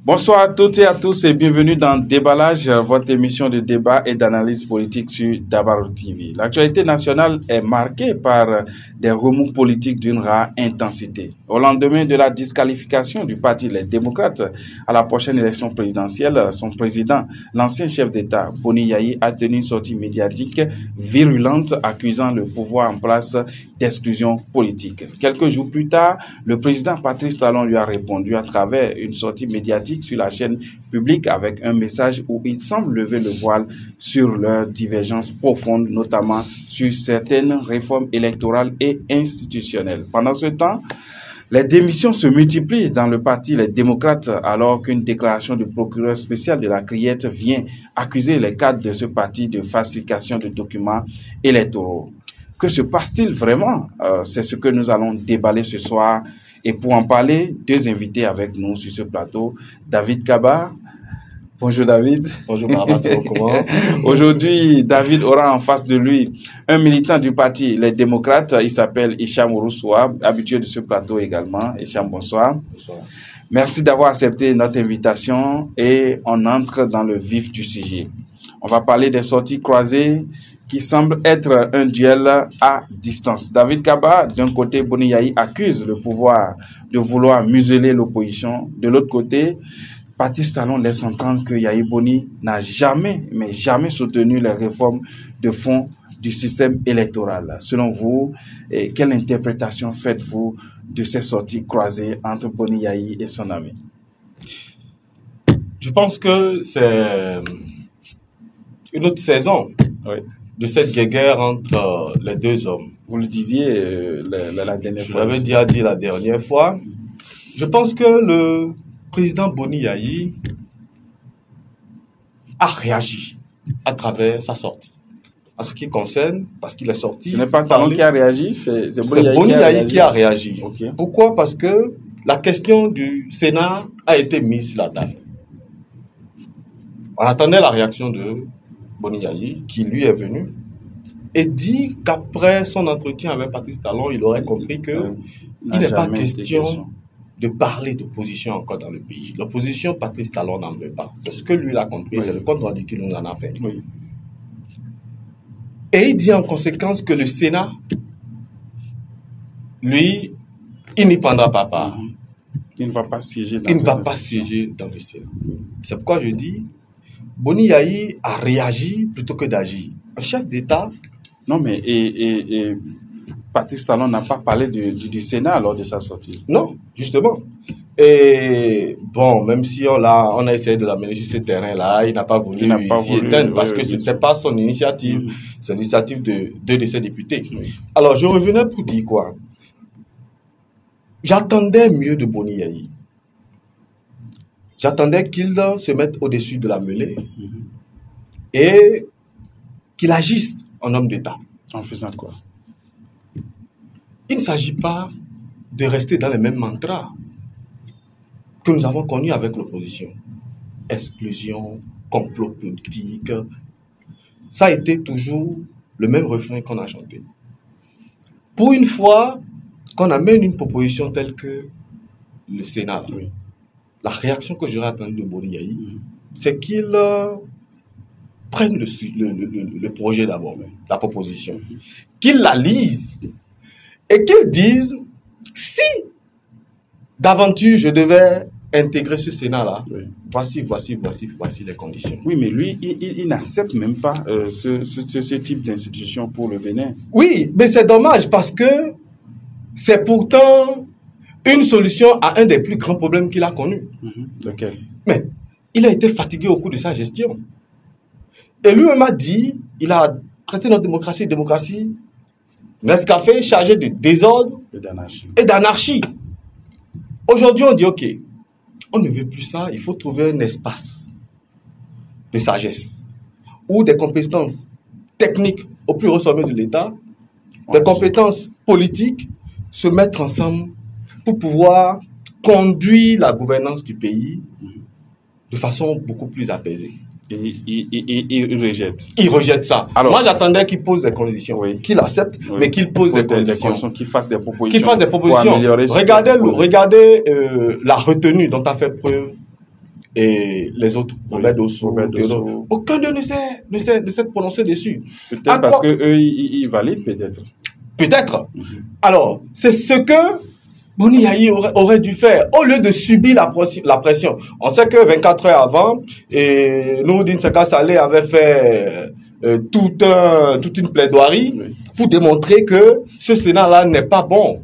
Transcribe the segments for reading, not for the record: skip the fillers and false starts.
Bonsoir à toutes et à tous et bienvenue dans Déballage, votre émission de débat et d'analyse politique sur Dabar TV. L'actualité nationale est marquée par des remous politiques d'une rare intensité. Au lendemain de la disqualification du parti Les Démocrates à la prochaine élection présidentielle, son président, l'ancien chef d'État, Boni Yayi, a tenu une sortie médiatique virulente accusant le pouvoir en place d'exclusion politique. Quelques jours plus tard, le président Patrice Talon lui a répondu à travers une sortie médiatique sur la chaîne publique avec un message où il semble lever le voile sur leurs divergences profondes, notamment sur certaines réformes électorales et institutionnelles. Pendant ce temps, les démissions se multiplient dans le parti Les Démocrates alors qu'une déclaration du procureur spécial de la Criette vient accuser les cadres de ce parti de falsification de documents électoraux. Que se passe-t-il vraiment? C'est ce que nous allons déballer ce soir. Et pour en parler, deux invités avec nous sur ce plateau. David Kaba. Bonjour David. Bonjour Maraba, c'est comment? Aujourd'hui, David aura en face de lui un militant du parti Les Démocrates. Il s'appelle Hicham Ouroussoua, habitué de ce plateau également. Hicham, bonsoir. Bonsoir. Merci d'avoir accepté notre invitation et on entre dans le vif du sujet. On va parler des sorties croisées qui semble être un duel à distance. David Kaba, d'un côté, Boni Yayi accuse le pouvoir de vouloir museler l'opposition. De l'autre côté, Patrice Talon laisse entendre que Yayi Boni n'a jamais, mais jamais soutenu les réformes de fond du système électoral. Selon vous, quelle interprétation faites-vous de ces sorties croisées entre Boni Yayi et son ami? Je pense que c'est une autre saison. Oui. De cette guerre entre les deux hommes. Vous le disiez la dernière fois. Je l'avais déjà dit la dernière fois. Je pense que le président Boni Yayi a réagi à travers sa sortie. En ce qui concerne, parce qu'il est sorti... Ce n'est pas Talon qui a réagi, c'est Boni Yayi qui a réagi. Okay. Pourquoi? Parce que la question du Sénat a été mise sur la table. On attendait la réaction de Boni Yayi, qui lui est venu, et dit qu'après son entretien avec Patrice Talon, il aurait compris qu'il n'est pas question de parler d'opposition encore dans le pays. L'opposition, Patrice Talon n'en veut pas. C'est ce que lui a compris, c'est le compte rendu qu'il nous en a fait. Oui. Et il dit en conséquence que le Sénat, lui, il n'y prendra pas part. Il ne va pas siéger dans le Sénat. C'est pourquoi je dis, Boni Yayi a réagi plutôt que d'agir. Un chef d'État... Non, mais Patrice Talon n'a pas parlé du Sénat lors de sa sortie. Non, justement. Et bon, même si on a essayé de l'amener sur ce terrain-là, il n'a pas voulu s'y éteindre parce que ce n'était pas son initiative. C'est l'initiative de deux de ses députés. Alors, je revenais pour dire quoi? J'attendais mieux de Boni Yayi. J'attendais qu'il se mette au-dessus de la mêlée et qu'il agisse en homme d'État. En faisant quoi? Il ne s'agit pas de rester dans les mêmes mantras que nous avons connus avec l'opposition. Exclusion, complot politique. Ça a été toujours le même refrain qu'on a chanté. Pour une fois qu'on amène une proposition telle que le Sénat, oui. La réaction que j'aurais attendue de Boni Yayi, c'est qu'il prenne le projet d'abord, la proposition, qu'il la lise et qu'il dise si d'aventure je devais intégrer ce Sénat-là, oui. voici les conditions. Oui, mais lui, il n'accepte même pas ce type d'institution pour le Bénin. Oui, mais c'est dommage parce que c'est pourtant une solution à un des plus grands problèmes qu'il a connus. Lequel? Mais il a été fatigué au cours de sa gestion. Et lui-même a dit, il a traité notre démocratie, Nescafé chargé de désordre et d'anarchie. Aujourd'hui, on dit, ok, on ne veut plus ça, il faut trouver un espace de sagesse où des compétences techniques au plus haut sommet de l'État, des compétences politiques se mettre ensemble pour pouvoir conduire la gouvernance du pays de façon beaucoup plus apaisée. Il rejette. Il rejette ça. Alors, moi, j'attendais qu'il pose des conditions, oui. Qu'il accepte, oui. Mais qu'il pose des conditions. Qu'il fasse des propositions. Qu'il fasse des propositions. Regardez la retenue dont a fait preuve et les autres, Robert Dosso, aucun d'eux ne s'est prononcé dessus. Peut-être parce qu'eux, ils valident peut-être. Peut-être. Alors, c'est ce que Boni Yayi aurait dû faire au lieu de subir la pression. On sait que 24 heures avant, Nouroudine Saka Saleh avait fait toute une plaidoirie pour démontrer que ce Sénat-là n'est pas bon.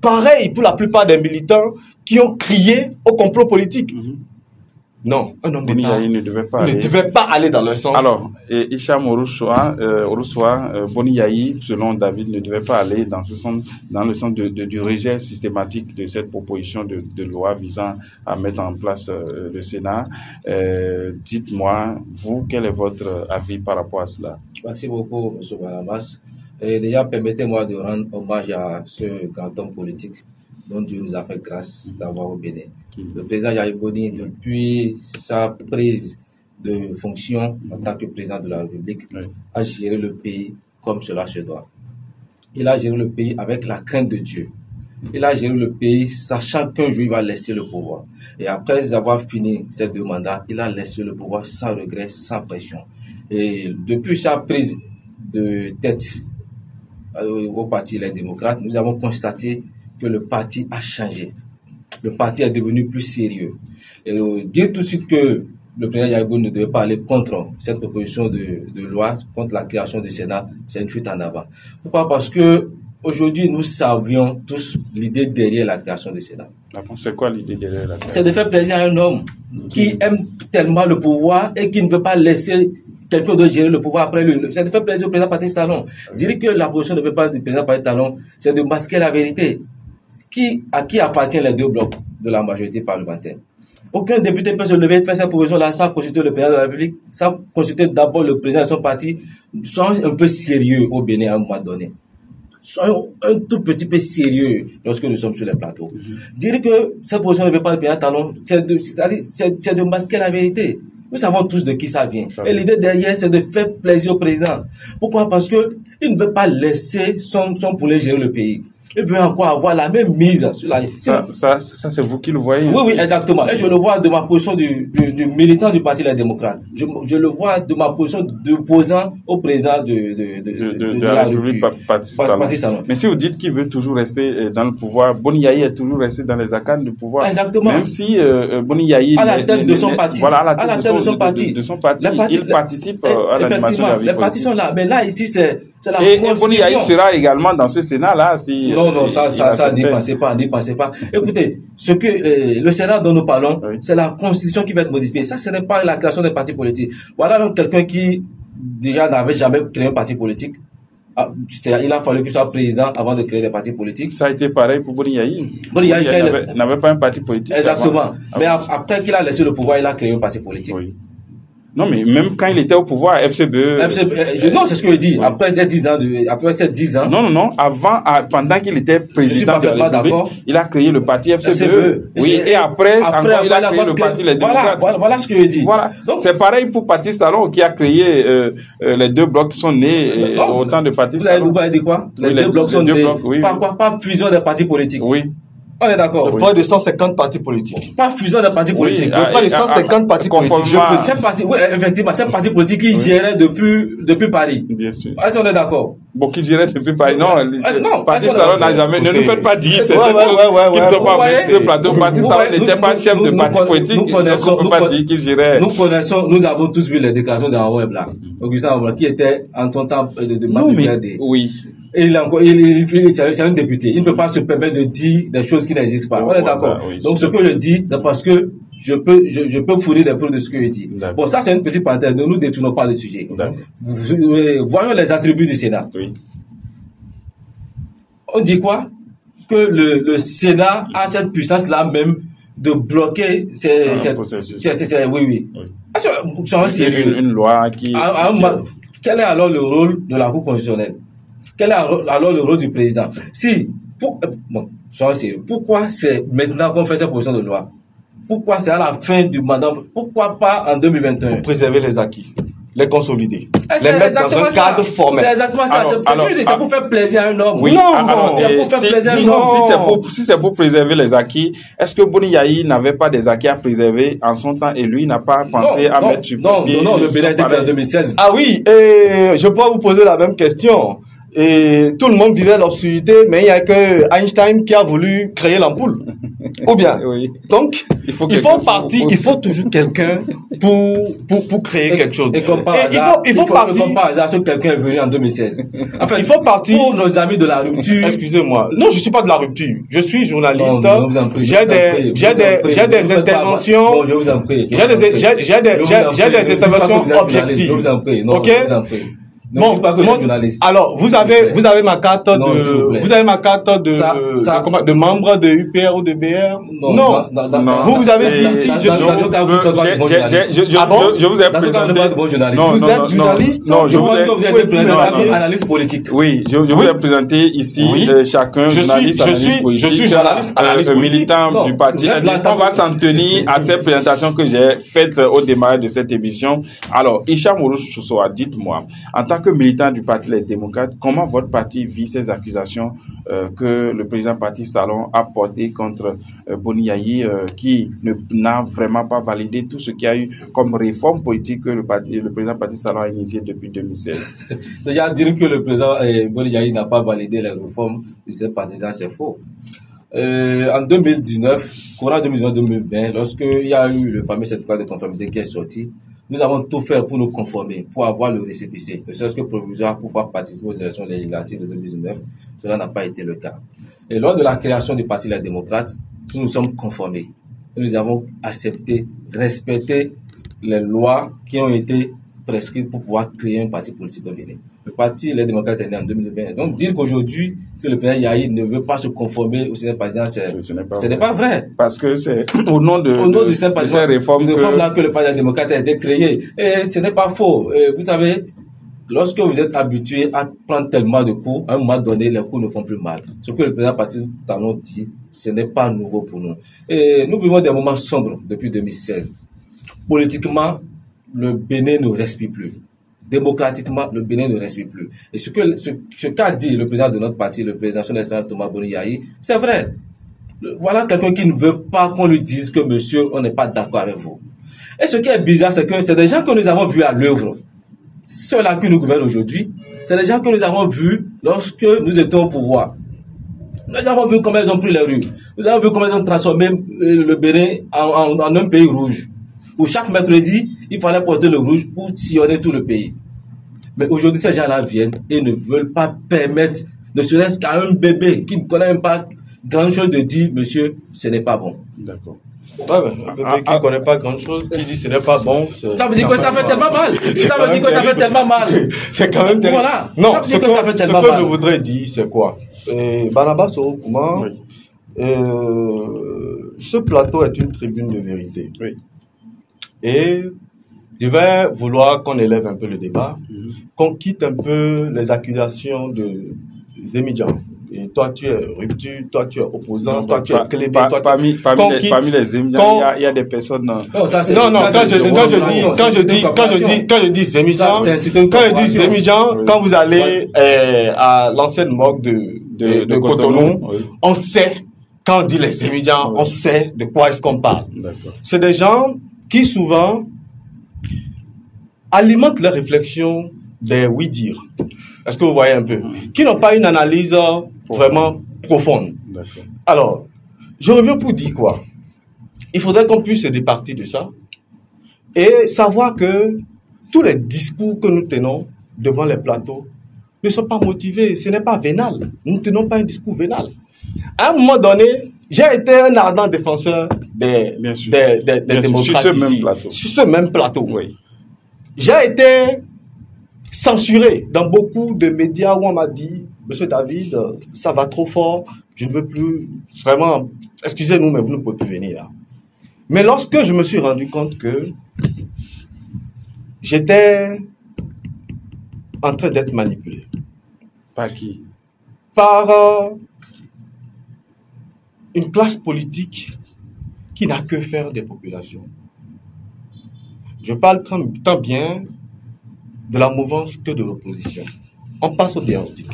Pareil pour la plupart des militants qui ont crié au complot politique. Non, un homme d'État ne devait pas aller dans leur sens. Alors, Hicham Orousoua, Boni Yayi, selon David, ne devait pas aller dans le sens du rejet systématique de cette proposition de loi visant à mettre en place le Sénat. Dites-moi, vous, quel est votre avis par rapport à cela? Merci beaucoup, M. Balamas. Déjà, permettez-moi de rendre hommage à ce grand homme politique dont Dieu nous a fait grâce d'avoir au Bénin. Le président Yayi Boni, depuis sa prise de fonction en tant que président de la République, a géré le pays comme cela se doit. Il a géré le pays avec la crainte de Dieu. Il a géré le pays sachant qu'un jour il va laisser le pouvoir. Et après avoir fini ses 2 mandats, il a laissé le pouvoir sans regret, sans pression. Et depuis sa prise de tête au parti Les Démocrates, nous avons constaté que le parti a changé. Le parti est devenu plus sérieux. Et dire tout de suite que le président Yayi Boni ne devait pas aller contre cette proposition de loi, contre la création du Sénat, c'est une fuite en avant. Pourquoi? Parce que aujourd'hui, nous savions tous l'idée derrière la création du Sénat. C'est quoi l'idée derrière la création? C'est de faire plaisir à un homme qui aime tellement le pouvoir et qui ne veut pas laisser quelqu'un d'autre gérer le pouvoir après lui. C'est de faire plaisir au président Patrice Talon. Dire que la position ne veut pas du président Patrice Talon, c'est de masquer la vérité. À qui appartient les 2 blocs de la majorité parlementaire? Aucun député peut se lever et faire cette proposition-là sans consulter le président de la République, sans consulter d'abord le président de son parti. Soyons un peu sérieux au Bénin à un moment donné. Soyons un tout petit peu sérieux lorsque nous sommes sur les plateaux. Dire que cette position ne veut pas le président Talon, c'est de masquer la vérité. Nous savons tous de qui ça vient. Et l'idée derrière, c'est de faire plaisir au président. Pourquoi? Parce que il ne veut pas laisser son poulet gérer le pays. Il veut encore avoir la même mise sur la... Ça c'est vous qui le voyez. Oui, exactement. Et je le vois de ma position du militant du Parti Les Démocrates. Je le vois de ma position d'opposant au président de la République. Patrice Talon. Mais si vous dites qu'il veut toujours rester dans le pouvoir, Boni Yayi est toujours resté dans les arcanes du pouvoir. Exactement. Même si Boni Yayi... À la tête de son parti. Voilà, à la tête de son parti. Il participe à l'animation de la vie les partis sont là. Mais là, ici, c'est la Et Boni Yayi sera également dans ce Sénat-là. Non, ça n'y pensez pas. Écoutez, ce que le Sénat dont nous parlons, c'est la Constitution qui va être modifiée. Ça, ce n'est pas la création des partis politiques. Voilà donc quelqu'un qui, déjà, n'avait jamais créé un parti politique. Il a fallu qu'il soit président avant de créer des partis politiques. Ça a été pareil pour Boni Yayi. Boni Yayi n'avait pas un parti politique. Exactement. Mais après qu'il a laissé le pouvoir, il a créé un parti politique. Oui. Non, mais même quand il était au pouvoir, FCBE... non, c'est ce que je dis. Oui. Après ces 10 ans... Non. Pendant qu'il était président de la République, il a créé le parti FCBE. Oui, et après encore, il a créé le parti Les Démocrates. Voilà ce que je dis. Voilà. Donc, c'est pareil pour Patrice Talon qui a créé les 2 blocs qui sont nés au temps de Patrice Talon. Vous avez dit quoi? Les 2 blocs sont nés. Pas fusion des partis politiques. Oui. On est d'accord. Près de 150 partis politiques. Pas fusion des partis politiques. Près de 150 partis politiques. Oui, effectivement, c'est un parti politique qui gérait depuis Paris. Bien sûr. Est-ce qu'on est d'accord? Bon, qui gérait depuis Paris. Non, Patrice Talon n'a jamais. Ne nous faites pas dire c'est qui ne sont pas venus sur ce plateau. Patrice Talon n'était pas chef de parti politique. Nous ne pas dire qu'il gérait. Nous avons tous vu les déclarations d'Henri Webla. Augustin Webla, qui était en son temps de Mabouya. Oui. C'est un député. Il ne peut pas se permettre de dire des choses qui n'existent pas. On est d'accord. Donc, ce que je dis, c'est parce que je peux fournir des preuves de ce que je dis. Bon, ça, c'est une petite parenthèse. Ne nous détournons pas du sujet. Voyons les attributs du Sénat. Oui. On dit quoi? Que le Sénat a cette puissance-là même de bloquer oui. C'est sérieux. Une loi qui... Quel est alors le rôle de la Cour constitutionnelle? Quel est alors le rôle du président? Soyons sérieux. Pourquoi c'est maintenant qu'on fait cette proposition de loi? Pourquoi c'est à la fin du mandat? Pourquoi pas en 2021? Pour préserver les acquis. les consolider, Eh, les mettre dans un cadre formel. C'est exactement ça. C'est pour faire plaisir à un homme. Oui, Non, c'est pour faire plaisir à un homme. Si c'est pour préserver les acquis, est-ce que Boni Yayi n'avait pas des acquis à préserver en son temps et lui n'a pas pensé à mettre sur pied? Non, le Bénin était créé en 2016. Ah oui, et je peux vous poser la même question. Et tout le monde vivait l'obscurité, mais il n'y a que Einstein qui a voulu créer l'ampoule. Ou bien. Oui. Donc, il faut toujours quelqu'un pour créer quelque chose. Et comme par hasard, ce quelqu'un est venu en 2016. Enfin, il faut partir. Pour nos amis de la rupture. Excusez-moi. Non, je suis pas de la rupture. Je suis journaliste. J'ai des interventions. Non, je vous en prie. J'ai des interventions objectives. Je vous en prie. Non, ok? Je vous en prie. Bon, alors vous avez ma carte de membre de UPR ou de BR. Non. Vous avez dit ici je vous ai présenté. Vous êtes journaliste. Non, je vous ai analyste politique. Oui, je vous ai présenté ici chacun journaliste, analyste politique. Je suis journaliste, analyste militant du parti. On va s'en tenir à cette présentation que j'ai faite au démarrage de cette émission. Alors, Hicham Ourouche-Choussoa, dites-moi, en tant que militant du Parti Les Démocrates, comment votre parti vit ces accusations que le président Patrice Talon a portées contre Boni Yayi, qui n'a vraiment pas validé tout ce qu'il y a eu comme réforme politique que le président Patrice Talon a initié depuis 2016? Déjà, dire que le président Boni Yayi n'a pas validé les réformes de ses partisans, c'est faux. En 2019, courant 2019-2020, lorsqu'il y a eu le fameux certificat de conformité qui est sorti, nous avons tout fait pour nous conformer, pour avoir le récépissé, ne serait-ce que provisoire pour pouvoir participer aux élections législatives de 2019. Cela n'a pas été le cas. Et lors de la création du Parti Les Démocrates, nous nous sommes conformés. Nous avons accepté, respecté les lois qui ont été prescrites pour pouvoir créer un parti politique au Bénin. Le Parti Les Démocrates est né en 2020. Donc dire qu'aujourd'hui, que le président Yayi ne veut pas se conformer au système partisan, ce n'est pas vrai. Parce que c'est au nom de ces réformes que le Parti démocrate a été créé. Et ce n'est pas faux. Vous savez, lorsque vous êtes habitué à prendre tellement de coups, à un moment donné, les coups ne font plus mal. Ce que le président Patrice Talon dit, ce n'est pas nouveau pour nous. Et nous vivons des moments sombres depuis 2016. Politiquement, le Bénin ne respire plus. Démocratiquement, le Bénin ne respire plus. Et ce qu'a dit le président de notre parti, le président national Thomas Boni Yayi, c'est vrai. Voilà quelqu'un qui ne veut pas qu'on lui dise que monsieur, on n'est pas d'accord avec vous. Et ce qui est bizarre, c'est que c'est des gens que nous avons vus à l'œuvre. Ceux-là qui nous gouvernent aujourd'hui, c'est des gens que nous avons vus lorsque nous étions au pouvoir. Nous avons vu comment ils ont pris les rues. Nous avons vu comment ils ont transformé le Bénin en un pays rouge. Où chaque mercredi, il fallait porter le rouge pour sillonner tout le pays. Mais aujourd'hui, ces gens-là viennent et ne veulent pas permettre, ne serait-ce qu'à un bébé qui ne connaît même pas grand-chose de dire, monsieur, ce n'est pas bon. D'accord. Un bébé qui ne connaît pas grand-chose, qui dit ce n'est pas bon. Ça veut dire que ça fait tellement mal. Ça veut dire que ça fait tellement mal. C'est quand même terrible. Voilà. Non, ce que je voudrais dire, c'est quoi? Barnabas Sorokouma, ce plateau est une tribune de vérité. Oui. Et je vais vouloir qu'on élève un peu le débat, qu'on quitte un peu les accusations de Zémidjan. Et toi, tu es rupture, toi, tu es opposant, toi, tu es clébé. Parmi les Zémidjan, il y a des personnes. Non, quand je dis Zémidjan, quand vous allez à l'ancienne morgue de Cotonou, on sait, quand on dit les Zémidjan, on sait de quoi est-ce qu'on parle. C'est des gens qui souvent alimentent leurs réflexions des oui-dire. Est-ce que vous voyez un peu? Qui n'ont pas une analyse vraiment profonde. Alors, je reviens pour dire quoi? Il faudrait qu'on puisse se départir de ça et savoir que tous les discours que nous tenons devant les plateaux ne sont pas motivés. Ce n'est pas vénal. Nous ne tenons pas un discours vénal. À un moment donné, j'ai été un ardent défenseur des démocrates ici, sur ce même plateau. Oui. J'ai été censuré dans beaucoup de médias où on m'a dit, Monsieur David, ça va trop fort, je ne veux plus, vraiment, excusez-nous, mais vous ne pouvez plus venir là. Mais lorsque je me suis rendu compte que j'étais en train d'être manipulé. Par qui? Par une classe politique qui n'a que faire des populations. Je parle tant bien de la mouvance que de l'opposition. On passe au diagnostic.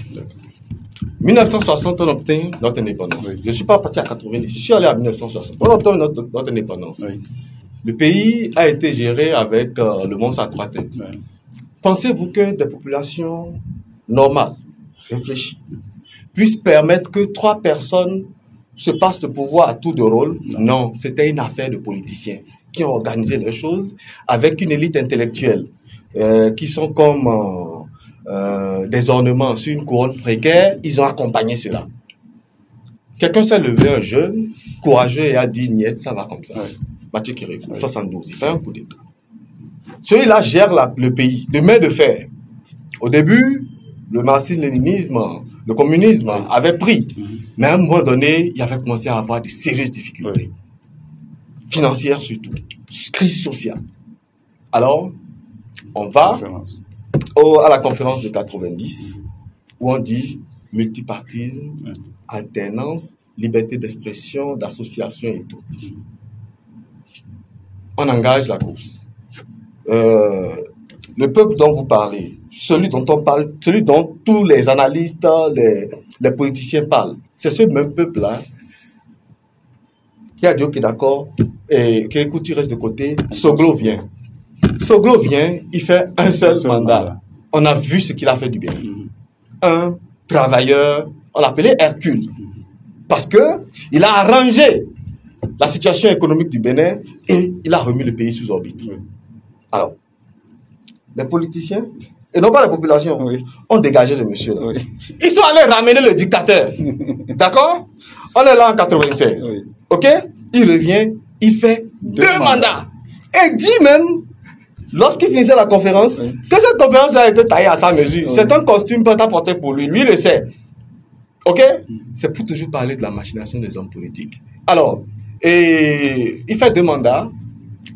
1960, on obtient notre indépendance. Oui. Je ne suis pas parti à 90, je suis allé à 1960. On obtient notre indépendance. Oui. Le pays a été géré avec le monstre à trois têtes. Oui. Pensez-vous que des populations normales, réfléchies, puissent permettre que 3 personnes se passent le pouvoir à tour de rôle? Non, c'était une affaire de politiciens qui ont organisé les choses avec une élite intellectuelle qui sont comme des ornements sur une couronne précaire. Ils ont accompagné cela. Quelqu'un s'est levé, un jeune, courageux, et a dit, niet, ça va comme ça. Oui. Mathieu Kérékou, 72, il fait un coup d'État. Celui-là gère le pays de main de fer. Au début, le marxisme-léninisme, le communisme avait pris. Mais à un moment donné, il avait commencé à avoir de sérieuses difficultés. Financières surtout. Crise sociale. Alors, on va à la conférence de 90, où on dit multipartisme, alternance, liberté d'expression, d'association et tout. On engage la course. Le peuple dont vous parlez, celui dont on parle, celui dont tous les analystes, les politiciens parlent, c'est ce même peuple-là qui a dit ok d'accord, et Kérékou tu restes de côté, Soglo vient. Soglo vient, il fait un seul mandat. On a vu ce qu'il a fait du bien. Un travailleur, on l'appelait Hercule, parce que il a arrangé la situation économique du Bénin et il a remis le pays sous orbite. Alors, les politiciens, et non pas la population, ont dégagé le monsieur là. Ils sont allés ramener le dictateur. D'accord? On est là en 96. Ok? Il revient, il fait 2 mandats. Et dit même, lorsqu'il finissait la conférence, que cette conférence a été taillée à sa mesure. C'est un costume peut apporter pour lui. Lui, il le sait. Ok? C'est pour toujours parler de la machination des hommes politiques. Alors, et il fait 2 mandats,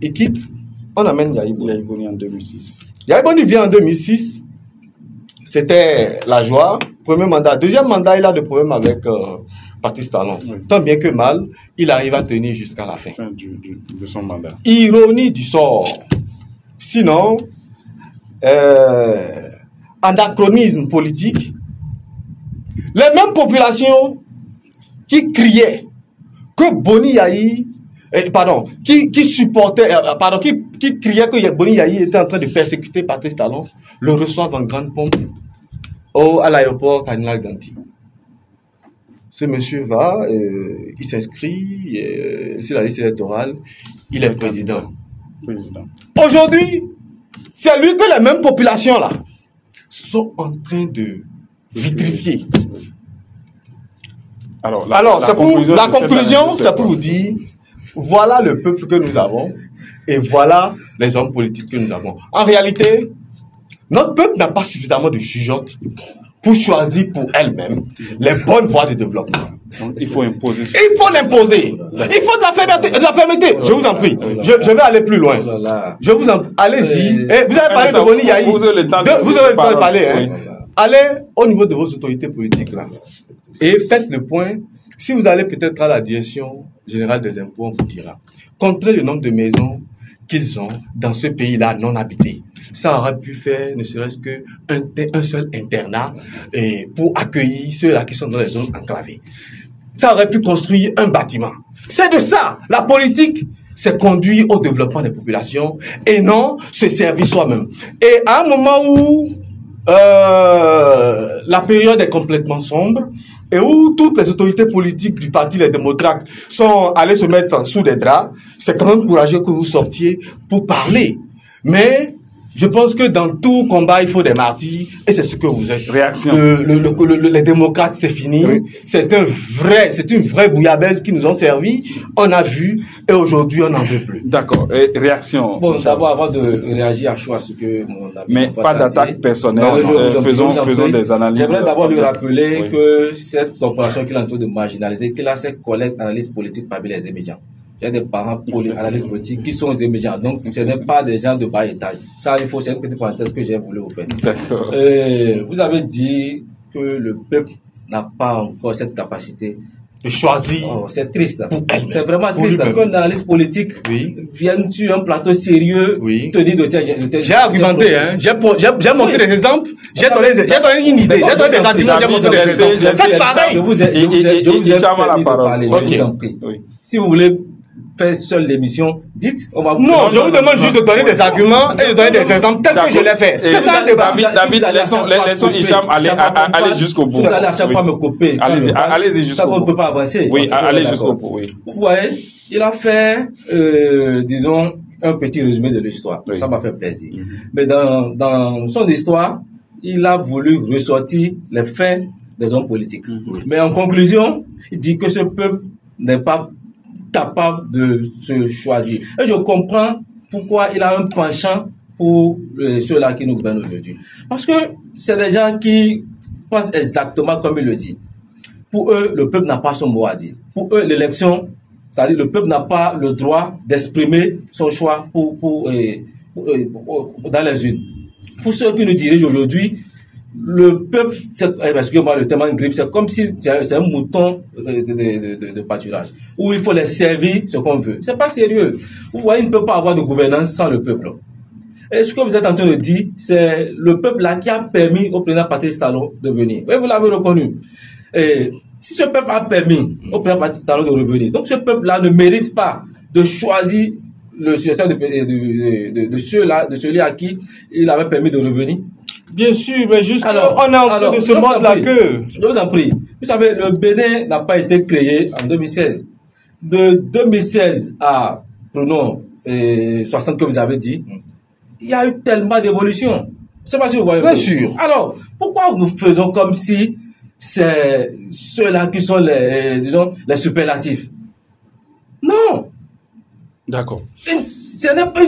il quitte, on amène Yahi Boni en 2006. Yahi Boni vient en 2006, c'était la joie. Premier mandat. Deuxième mandat, il a des problèmes avec Patrice Talon. Tant bien que mal, il arrive à tenir jusqu'à la fin. De son mandat. Ironie du sort. Sinon, anachronisme politique. Les mêmes populations qui criaient que Boni Yahi, qui supportait, qui criait que Boni Yahi était en train de persécuter Patrice Talon, le reçoivent en grande pompe à l'aéroport Cardinal Ganti. Ce monsieur va, il s'inscrit sur la liste électorale, il est président. Aujourd'hui, c'est lui que les mêmes populations là sont en train de vitrifier. Alors la conclusion, c'est pour vous dire, voilà le peuple que nous avons et voilà les hommes politiques que nous avons. En réalité, notre peuple n'a pas suffisamment de jugeote pour choisir pour elle-même les bonnes voies de développement. Donc, il faut imposer. Il faut l'imposer. Il faut de la fermeté. Je vous en prie. Je vais aller plus loin. Je vous en prie. Allez-y. Vous avez parlé de Boni Yahi. Vous aurez le temps de parler. Hein. Allez au niveau de vos autorités politiques là. Et faites le point. Si vous allez peut-être à la direction générale des impôts, on vous dira. Comptez le nombre de maisons qu'ils ont dans ce pays-là non habité. Ça aurait pu faire ne serait-ce qu'un seul internat pour accueillir ceux-là qui sont dans les zones enclavées. Ça aurait pu construire un bâtiment. C'est de ça. La politique, c'est conduire au développement des populations et non se servir soi-même. Et à un moment où la période est complètement sombre et où toutes les autorités politiques du parti Les Démocrates sont allées se mettre sous des draps, c'est quand même courageux que vous sortiez pour parler. Mais je pense que dans tout combat, il faut des martyrs et c'est ce que vous êtes. Réaction. Les démocrates, c'est fini. Oui. C'est une vraie bouillabaisse qui nous ont servi. On a vu et aujourd'hui, on n'en veut plus. D'accord. Et réaction. Bon, d'abord, avant de réagir à ce que mon ami mais pas d'attaque personnelle. Faisons des analyses. J'aimerais d'abord lui rappeler que cette corporation qu'il est en train de marginaliser, qu'il a ses collègues analystes politiques parmi les immédiats. J'ai des parents analystes politiques qui sont des médias, donc ce n'est pas des gens de bas étage. Ça, c'est une petite parenthèse que j'ai voulu vous faire. Vous avez dit que le peuple n'a pas encore cette capacité choisi. Oh, c'est triste. C'est elle-même, vraiment pour triste. lui-même. Qu'un analyste politique Oui. vienne sur un plateau sérieux Oui. te dire de tiens, J'ai argumenté, hein. J'ai montré des exemples, j'ai donné une idée, j'ai donné des arguments, j'ai montré des exemples. Faites pareil. Je vous ai permis de parler. Ok. Je vous en prie. Oui. Si vous voulez faire seule l'émission, dites. On va vous Non, je vous demande juste de donner des arguments et de donner des exemples tels que je l'ai fait. C'est ça le débat. David, laissons Hicham aller jusqu'au bout. Vous allez à chaque fois me couper. Allez-y jusqu'au bout. Ça, on ne peut pas avancer. Oui, allez jusqu'au bout, oui. Vous voyez, il a fait, disons, un petit résumé de l'histoire. Oui. Ça m'a fait plaisir. Mais dans son histoire, il a voulu ressortir les faits des hommes politiques. Mais en conclusion, il dit que ce peuple n'est pas capable de se choisir. Et je comprends pourquoi il a un penchant pour ceux-là qui nous gouvernent aujourd'hui. Parce que c'est des gens qui pensent exactement comme il le dit. Pour eux, le peuple n'a pas son mot à dire. Pour eux, l'élection, c'est-à-dire le peuple n'a pas le droit d'exprimer son choix dans les urnes. Pour ceux qui nous dirigent aujourd'hui, le peuple, excusez-moi le terme en grippe, c'est comme si c'est un mouton de pâturage, où il faut les servir ce qu'on veut. C'est pas sérieux. Vous voyez, il ne peut pas avoir de gouvernance sans le peuple. Et ce que vous êtes en train de dire, c'est le peuple là qui a permis au président Patrice Talon de venir. Oui, vous l'avez reconnu. Et si ce peuple a permis au président Patrice Talon de revenir, donc ce peuple-là ne mérite pas de choisir le successeur de celui à qui il avait permis de revenir. Bien sûr, mais juste Alors, on est en train de se mordre la queue. Je vous en prie. Vous savez, le Bénin n'a pas été créé en 2016. De 2016 à, prenons, 60 que vous avez dit, il y a eu tellement d'évolution. Je ne sais pas si vous voyez. Bien sûr. Alors, pourquoi nous faisons comme si c'est ceux-là qui sont disons, les superlatifs? Non. D'accord. Ils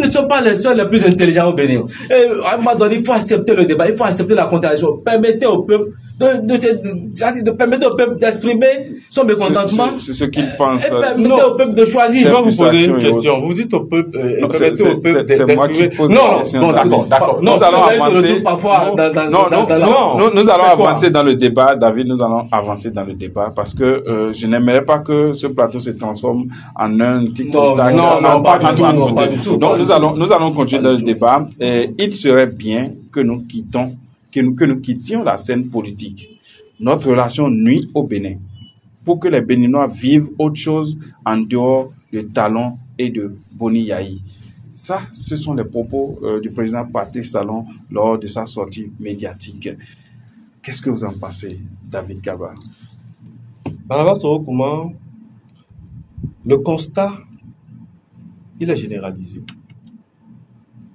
ne sont pas les seuls les plus intelligents au Bénin. Et à un moment donné, il faut accepter le débat, il faut accepter la contradiction. Permettez au peuple de permettre au peuple d'exprimer son mécontentement. C'est ce qu'il pense. Et permettez au peuple de choisir. Je vais vous poser une question. Vous dites au peuple, permettez au peuple d'exprimer. Non, d'accord. Nous allons avancer. Nous allons avancer dans le débat, David. Nous allons avancer dans le débat parce que je n'aimerais pas que ce plateau se transforme en un TikTok. Non, pas du tout. Donc nous allons continuer dans le débat. Il serait bien que nous quittions la scène politique. Notre relation nuit au Bénin pour que les Béninois vivent autre chose en dehors de Talon et de Boni Yayi. Ça, ce sont les propos du président Patrice Talon lors de sa sortie médiatique. Qu'est-ce que vous en pensez, David Kaba? Barnabas Soro-Kouma, le constat, il est généralisé.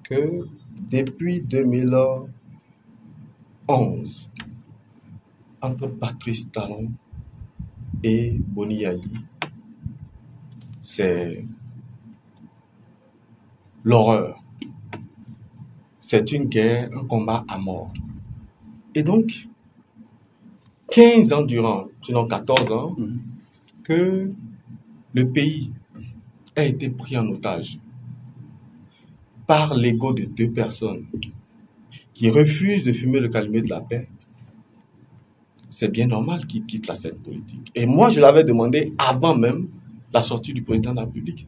Que depuis 2011, entre Patrice Talon et Boni Yayi, c'est l'horreur. C'est une guerre, un combat à mort. Et donc, 15 ans durant, sinon 14 ans, que le pays a été pris en otage par l'ego de deux personnes qui refusent de fumer le calumet de la paix. C'est bien normal qu'ils quittent la scène politique. Et moi, je l'avais demandé avant même la sortie du président de la République.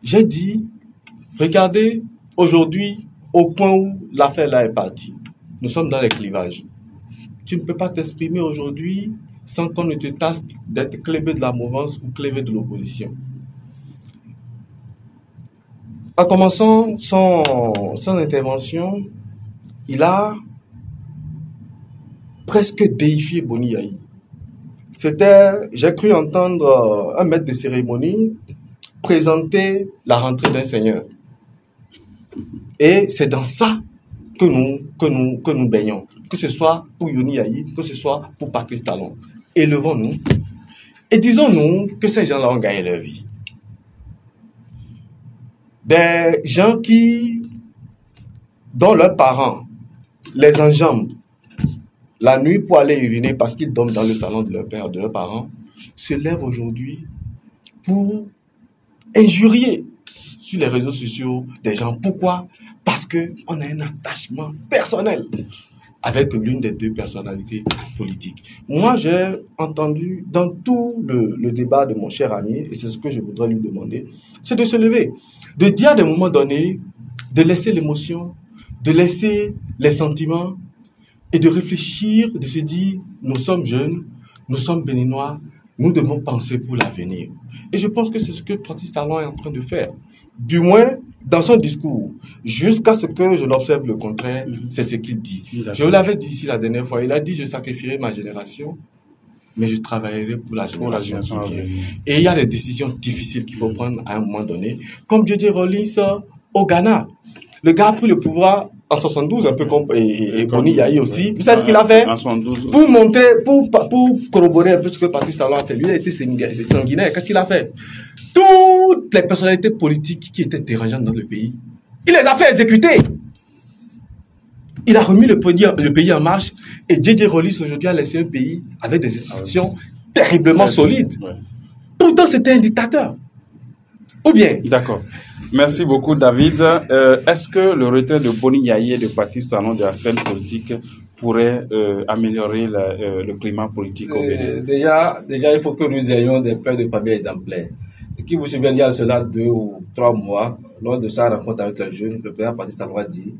J'ai dit, regardez, aujourd'hui, au point où l'affaire là est partie, nous sommes dans les clivages. Tu ne peux pas t'exprimer aujourd'hui sans qu'on ne te tasse d'être clébé de la mouvance ou clébé de l'opposition. En commençant son intervention, il a presque déifié Boni Yayi. J'ai cru entendre un maître de cérémonie présenter la rentrée d'un seigneur. Et c'est dans ça que nous baignons. Que ce soit pour Boni Yayi, que ce soit pour Patrice Talon. Élevons-nous et disons-nous que ces gens-là ont gagné leur vie. Des gens dont leurs parents les enjambent la nuit pour aller uriner parce qu'ils dorment dans le salon de leur père, de leurs parents, se lèvent aujourd'hui pour injurier sur les réseaux sociaux des gens. Pourquoi? Parce qu'on a un attachement personnel. avec l'une des deux personnalités politiques. Moi, j'ai entendu dans tout le débat de mon cher ami, et c'est ce que je voudrais lui demander, c'est de se lever, de dire à des moments donnés, de laisser l'émotion, de laisser les sentiments et de réfléchir, de se dire, nous sommes jeunes, nous sommes béninois, nous devons penser pour l'avenir. Et je pense que c'est ce que Patrice Talon est en train de faire. Du moins, dans son discours, jusqu'à ce que je n'observe le contraire, c'est ce qu'il dit. Je vous l'avais dit ici la dernière fois, il a dit, je sacrifierai ma génération, mais je travaillerai pour la génération qui vient. Et il y a des décisions difficiles qu'il faut prendre à un moment donné, comme J.J. Rawlings au Ghana. Le gars a pris le pouvoir en 72, un peu comme et Boni Yayi aussi. Vous savez ce qu'il a fait? Pour montrer, pour corroborer un peu ce que Patrice Talon a fait. Lui, il a été sanguinaire. Qu'est-ce qu'il a fait? Toutes les personnalités politiques qui étaient dérangeantes dans le pays, il les a fait exécuter. Il a remis le pays en marche. Et J.J. Rawlings aujourd'hui a laissé un pays avec des institutions terriblement solides. Ouais. Pourtant, c'était un dictateur. Ou bien? D'accord. Merci beaucoup, David. Est-ce que le retrait de Boni Yayi et de Patrice Talon de la scène politique pourrait améliorer le climat politique au Bénin? Déjà, il faut que nous ayons des pères de famille exemplaires. Qui vous souvenez, il y a cela 2 ou 3 mois, lors de sa rencontre avec les jeunes, le président Patrice Talon a dit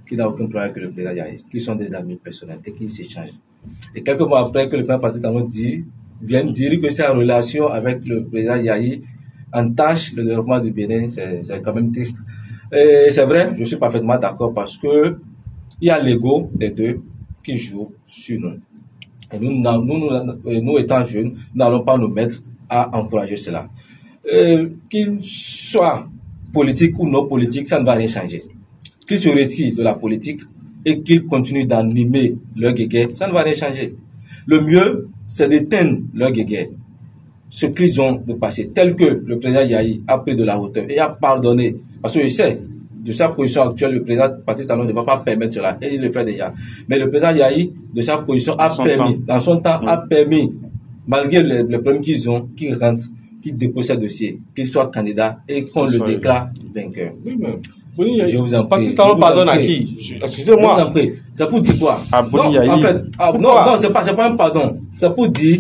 qu'il n'a aucun problème avec le président Yayi, qu'ils sont des amis personnels et qu'ils s'échangent. Et quelques mois après que le président Patrice Talon vient dire que sa relation avec le président Yayi entache le développement du Bénin, c'est quand même triste. Et c'est vrai, je suis parfaitement d'accord parce que il y a l'ego des deux qui joue sur nous. Et nous étant jeunes, nous n'allons pas nous mettre à encourager cela. Qu'il soit politique ou non politique, ça ne va rien changer. Qu'ils se retirent de la politique et qu'ils continuent d'animer leur guéguerre, ça ne va rien changer. Le mieux, c'est d'éteindre leur guéguerre. Ce qu'ils ont de passé, tel que le président Yayi a pris de la hauteur et a pardonné, parce que je sais, de sa position actuelle, le président Patrice Talon ne va pas permettre cela, et il le fait déjà. Mais le président Yayi, de sa position, dans son temps, a permis, malgré les problèmes qu'ils ont, qu'ils rentrent, qu'ils déposent ce dossier, qu'ils soient candidats et qu'on le déclare vainqueur. Oui, mais Boni Yayi, je vous en prie. Patrice Talon pardonne à qui? Excusez-moi. Je vous en prie. C'est pour dire quoi? Boni Yayi. En fait, non, c'est pas un pardon. C'est pour dire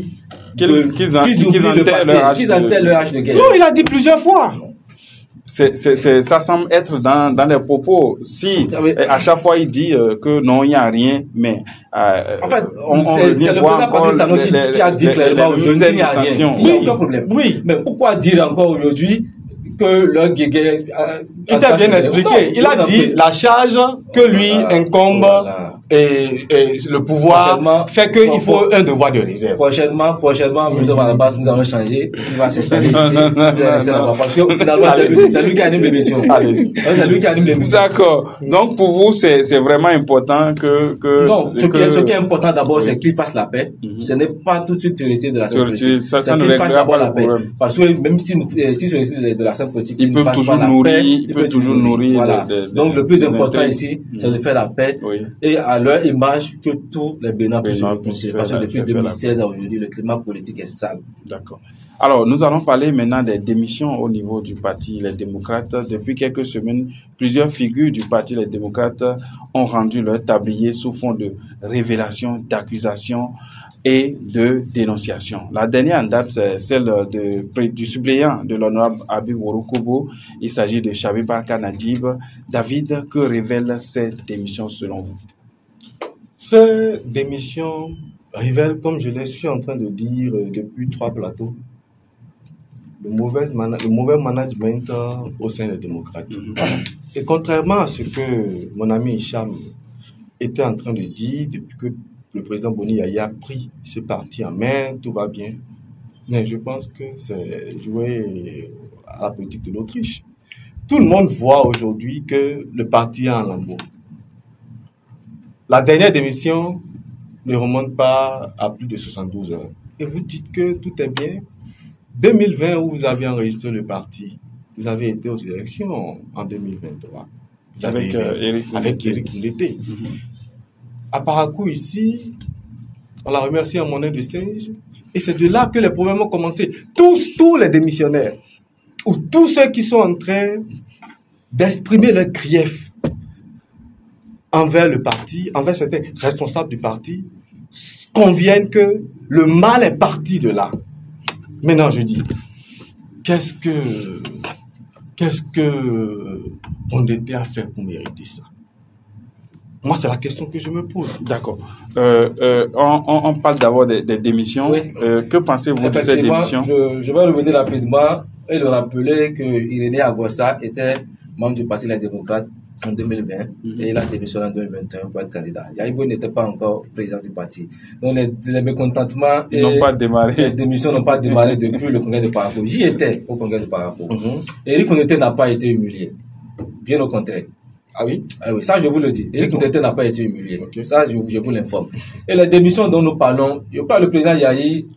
qu'ils enterrent leur âge de guerre. Non, il a dit plusieurs fois. Ça semble être dans les propos. Si à chaque fois il dit que non, il n'y a rien, mais en fait, c'est le président Patrice Talon qui a dit clairement aujourd'hui qu'il n'y a rien. Il n'y a aucun problème. Oui. Mais pourquoi dire encore aujourd'hui que leur guéguerre... Il s'est bien expliqué. Il a dit la charge que lui incombe et le pouvoir fait qu'il faut un devoir de réserve. Prochainement, nous à la base, nous allons changer. Il va s'installer ici. Parce que finalement, c'est lui qui anime l'émission. C'est lui qui anime l'émission. D'accord. Donc, pour vous, c'est vraiment important que... Non, ce qui est important d'abord, c'est qu'il fasse la paix. Ce n'est pas tout de suite de la scène politique. Ça ne qu'il fasse d'abord la paix. Parce que même si de la scène politique, il peut toujours nourrir. Voilà. Donc, le plus important ici, c'est de faire la paix. Et à leur image que tous les Béninois puissent se reconstruire. Parce que depuis 2016 à aujourd'hui, le climat politique est sale. D'accord. Alors, nous allons parler maintenant des démissions au niveau du parti Les Démocrates. Depuis quelques semaines, plusieurs figures du parti Les Démocrates ont rendu leur tablier sous fond de révélations, d'accusations et de dénonciations. La dernière en date, c'est celle du suppléant de l'honorable Habib Worokobo. Il s'agit de Chabi Barka Nadib. David, que révèlent ces démissions selon vous? Ces démissions révèlent, comme je l'ai suis en train de dire depuis 3 plateaux, le mauvais management au sein des démocrates. Et contrairement à ce que mon ami Hicham était en train de dire, depuis que le président Boni Yayi a pris ce parti en main, tout va bien. Mais je pense que c'est jouer à la politique de l'Autriche. Tout le monde voit aujourd'hui que le parti est en lambeaux. La dernière démission ne remonte pas à plus de 72 heures. Et vous dites que tout est bien. 2020, où vous avez enregistré le parti, vous avez été aux élections en 2023. Avec Éric Ndete. À Parakou, ici, on l'a remercié en monnaie de singe. Et c'est de là que les problèmes ont commencé. Tous les démissionnaires, ou tous ceux qui sont en train d'exprimer leur grief, envers le parti, envers certains responsables du parti, conviennent que le mal est parti de là. Maintenant, je dis, qu'est-ce que Condé a fait pour mériter ça? Moi, c'est la question que je me pose. D'accord. On parle d'abord des démissions. Oui. Que pensez-vous de ces démissions? Je vais revenir rapidement et le rappeler que Irénée Agossa était membre du Parti Les Démocrates en 2020 et il a démissionné en 2021 pour être candidat. Yahibo n'était pas encore président du parti. Donc les mécontentements et les démissions n'ont pas démarré depuis le congrès de Parakou. J'y étais au congrès de Parakou. Éric Condé n'a pas été humilié. Bien au contraire. Ah oui? Ah oui, ça je vous le dis. Éric Condé n'a pas été humilié. Okay. Ça, je vous l'informe. Et les démissions dont nous parlons, je crois que le président Yahi,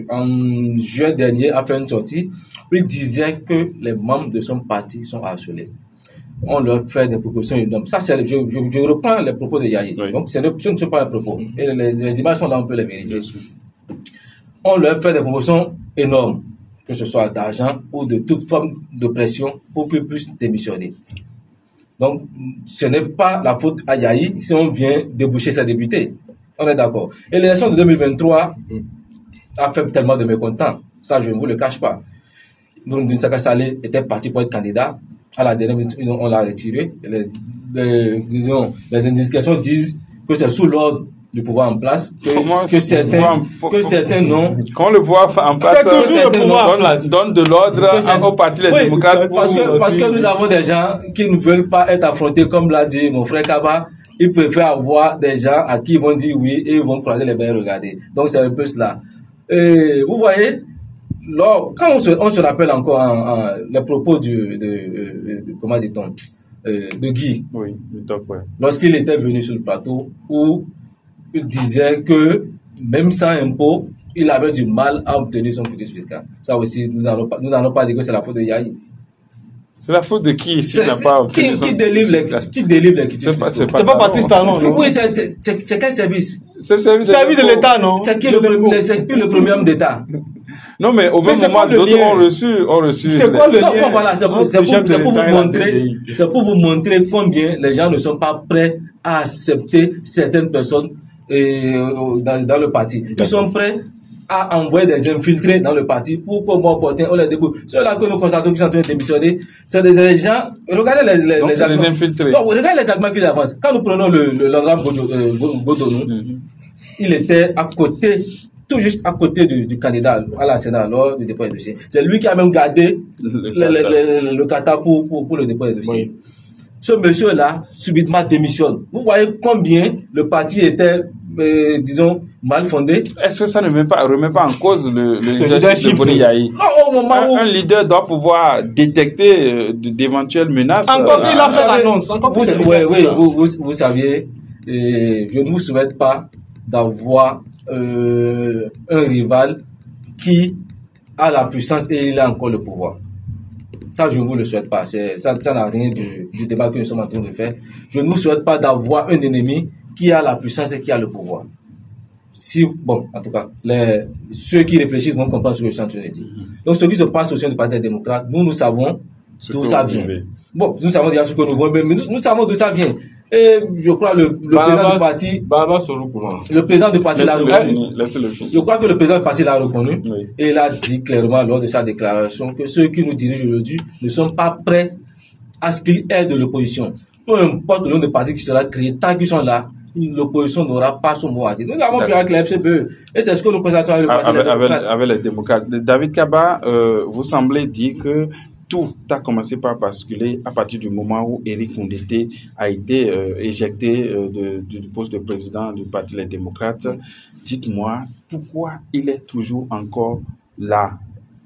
en juin dernier, a fait une sortie où il disait que les membres de son parti sont harcelés. On leur fait des propositions énormes. Ça, c'est, je reprends les propos de Yahi. Oui. Donc, ce ne sont pas un propos. Et les images sont là, on peut les vérifier. On leur fait des propositions énormes, que ce soit d'argent ou de toute forme de pression pour qu'ils puissent démissionner. Donc, ce n'est pas la faute à Yahi si on vient déboucher sa députée. On est d'accord. Et l'élection de 2023 a fait tellement de mécontents. Ça, je ne vous le cache pas. Donc, Saka Saleh était parti pour être candidat. À la dernière minute, on l'a retiré. Les indications disent que c'est sous l'ordre du pouvoir en place que certains noms. Quand le pouvoir en place, donne de l'ordre au parti les démocrates. Parce que nous avons des gens qui ne veulent pas être affrontés, comme l'a dit mon frère Kaba. Ils préfèrent avoir des gens à qui ils vont dire oui et ils vont croiser les mains et regarder. Donc c'est un peu cela. Vous voyez, quand on se rappelle encore les propos comment dit-on, de Guy, oui, lorsqu'il était venu sur le plateau, où il disait que même sans impôt, il avait du mal à obtenir son quitus fiscal. Ça aussi, nous n'allons pas dire que c'est la faute de Yahi. C'est la faute de qui ici n'a pas obtenu son quitus fiscal? Qui délivre les quitus fiscaux? C'est pas Baptiste Talon. Oui, c'est quel service? C'est le service de l'État, non? C'est qui le premier homme d'État? Non, mais au même moment, d'autres ont reçu. C'est quoi le lien? Non, voilà, c'est pour vous montrer combien les gens ne sont pas prêts à accepter certaines personnes dans le parti. Ils sont prêts à envoyer des infiltrés dans le parti pour qu'au moment opportun, on les débouche. Ceux-là que nous constatons qui sont en train de démissionner, c'est des gens. Regardez les arguments. Infiltrés. Non, regardez les arguments qu'ils avancent. Quand nous prenons l'honorable Godonou, il était à côté, tout juste à côté du candidat à la Sénat lors du dépôt des dossiers. C'est lui qui a même gardé le kata pour le dépôt des dossiers. Oui. Ce monsieur-là, subitement démissionne. Vous voyez combien le parti était, disons, mal fondé. Est-ce que ça ne remet pas en cause le leadership de Boni Yahi? Non, au moment où... Un leader doit pouvoir détecter d'éventuelles menaces. Encore qu'il a fait l'annonce. Vous saviez, je ne vous souhaite pas d'avoir un rival qui a la puissance et il a encore le pouvoir. Ça, je ne vous le souhaite pas. Ça n'a rien du débat que nous sommes en train de faire. Je ne vous souhaite pas d'avoir un ennemi qui a la puissance et qui a le pouvoir. En tout cas, ceux qui réfléchissent vont comprendre ce que je suis en train de dire. Donc, ce qui se passe au sein du Parti démocrate, nous savons d'où ça vient. Bon, nous savons déjà ce que nous voyons, mais nous savons d'où ça vient. Et je crois le président du parti. Le président du parti l'a reconnu. Je crois que le président du parti l'a reconnu. Oui. Et il a dit clairement lors de sa déclaration que ceux qui nous dirigent aujourd'hui ne sont pas prêts à ce qu'il y ait de l'opposition. Peu importe le nom de parti qui sera créé, tant qu'ils sont là, l'opposition n'aura pas son mot à dire. Nous avons vu avec la FCPE. Et c'est ce que nous présentons avec le parti avec les démocrates. David Kaba, vous semblez dire que tout a commencé par basculer à partir du moment où Éric Condé a été éjecté du poste de président du Parti Les Démocrates. Dites-moi, pourquoi il est toujours encore là,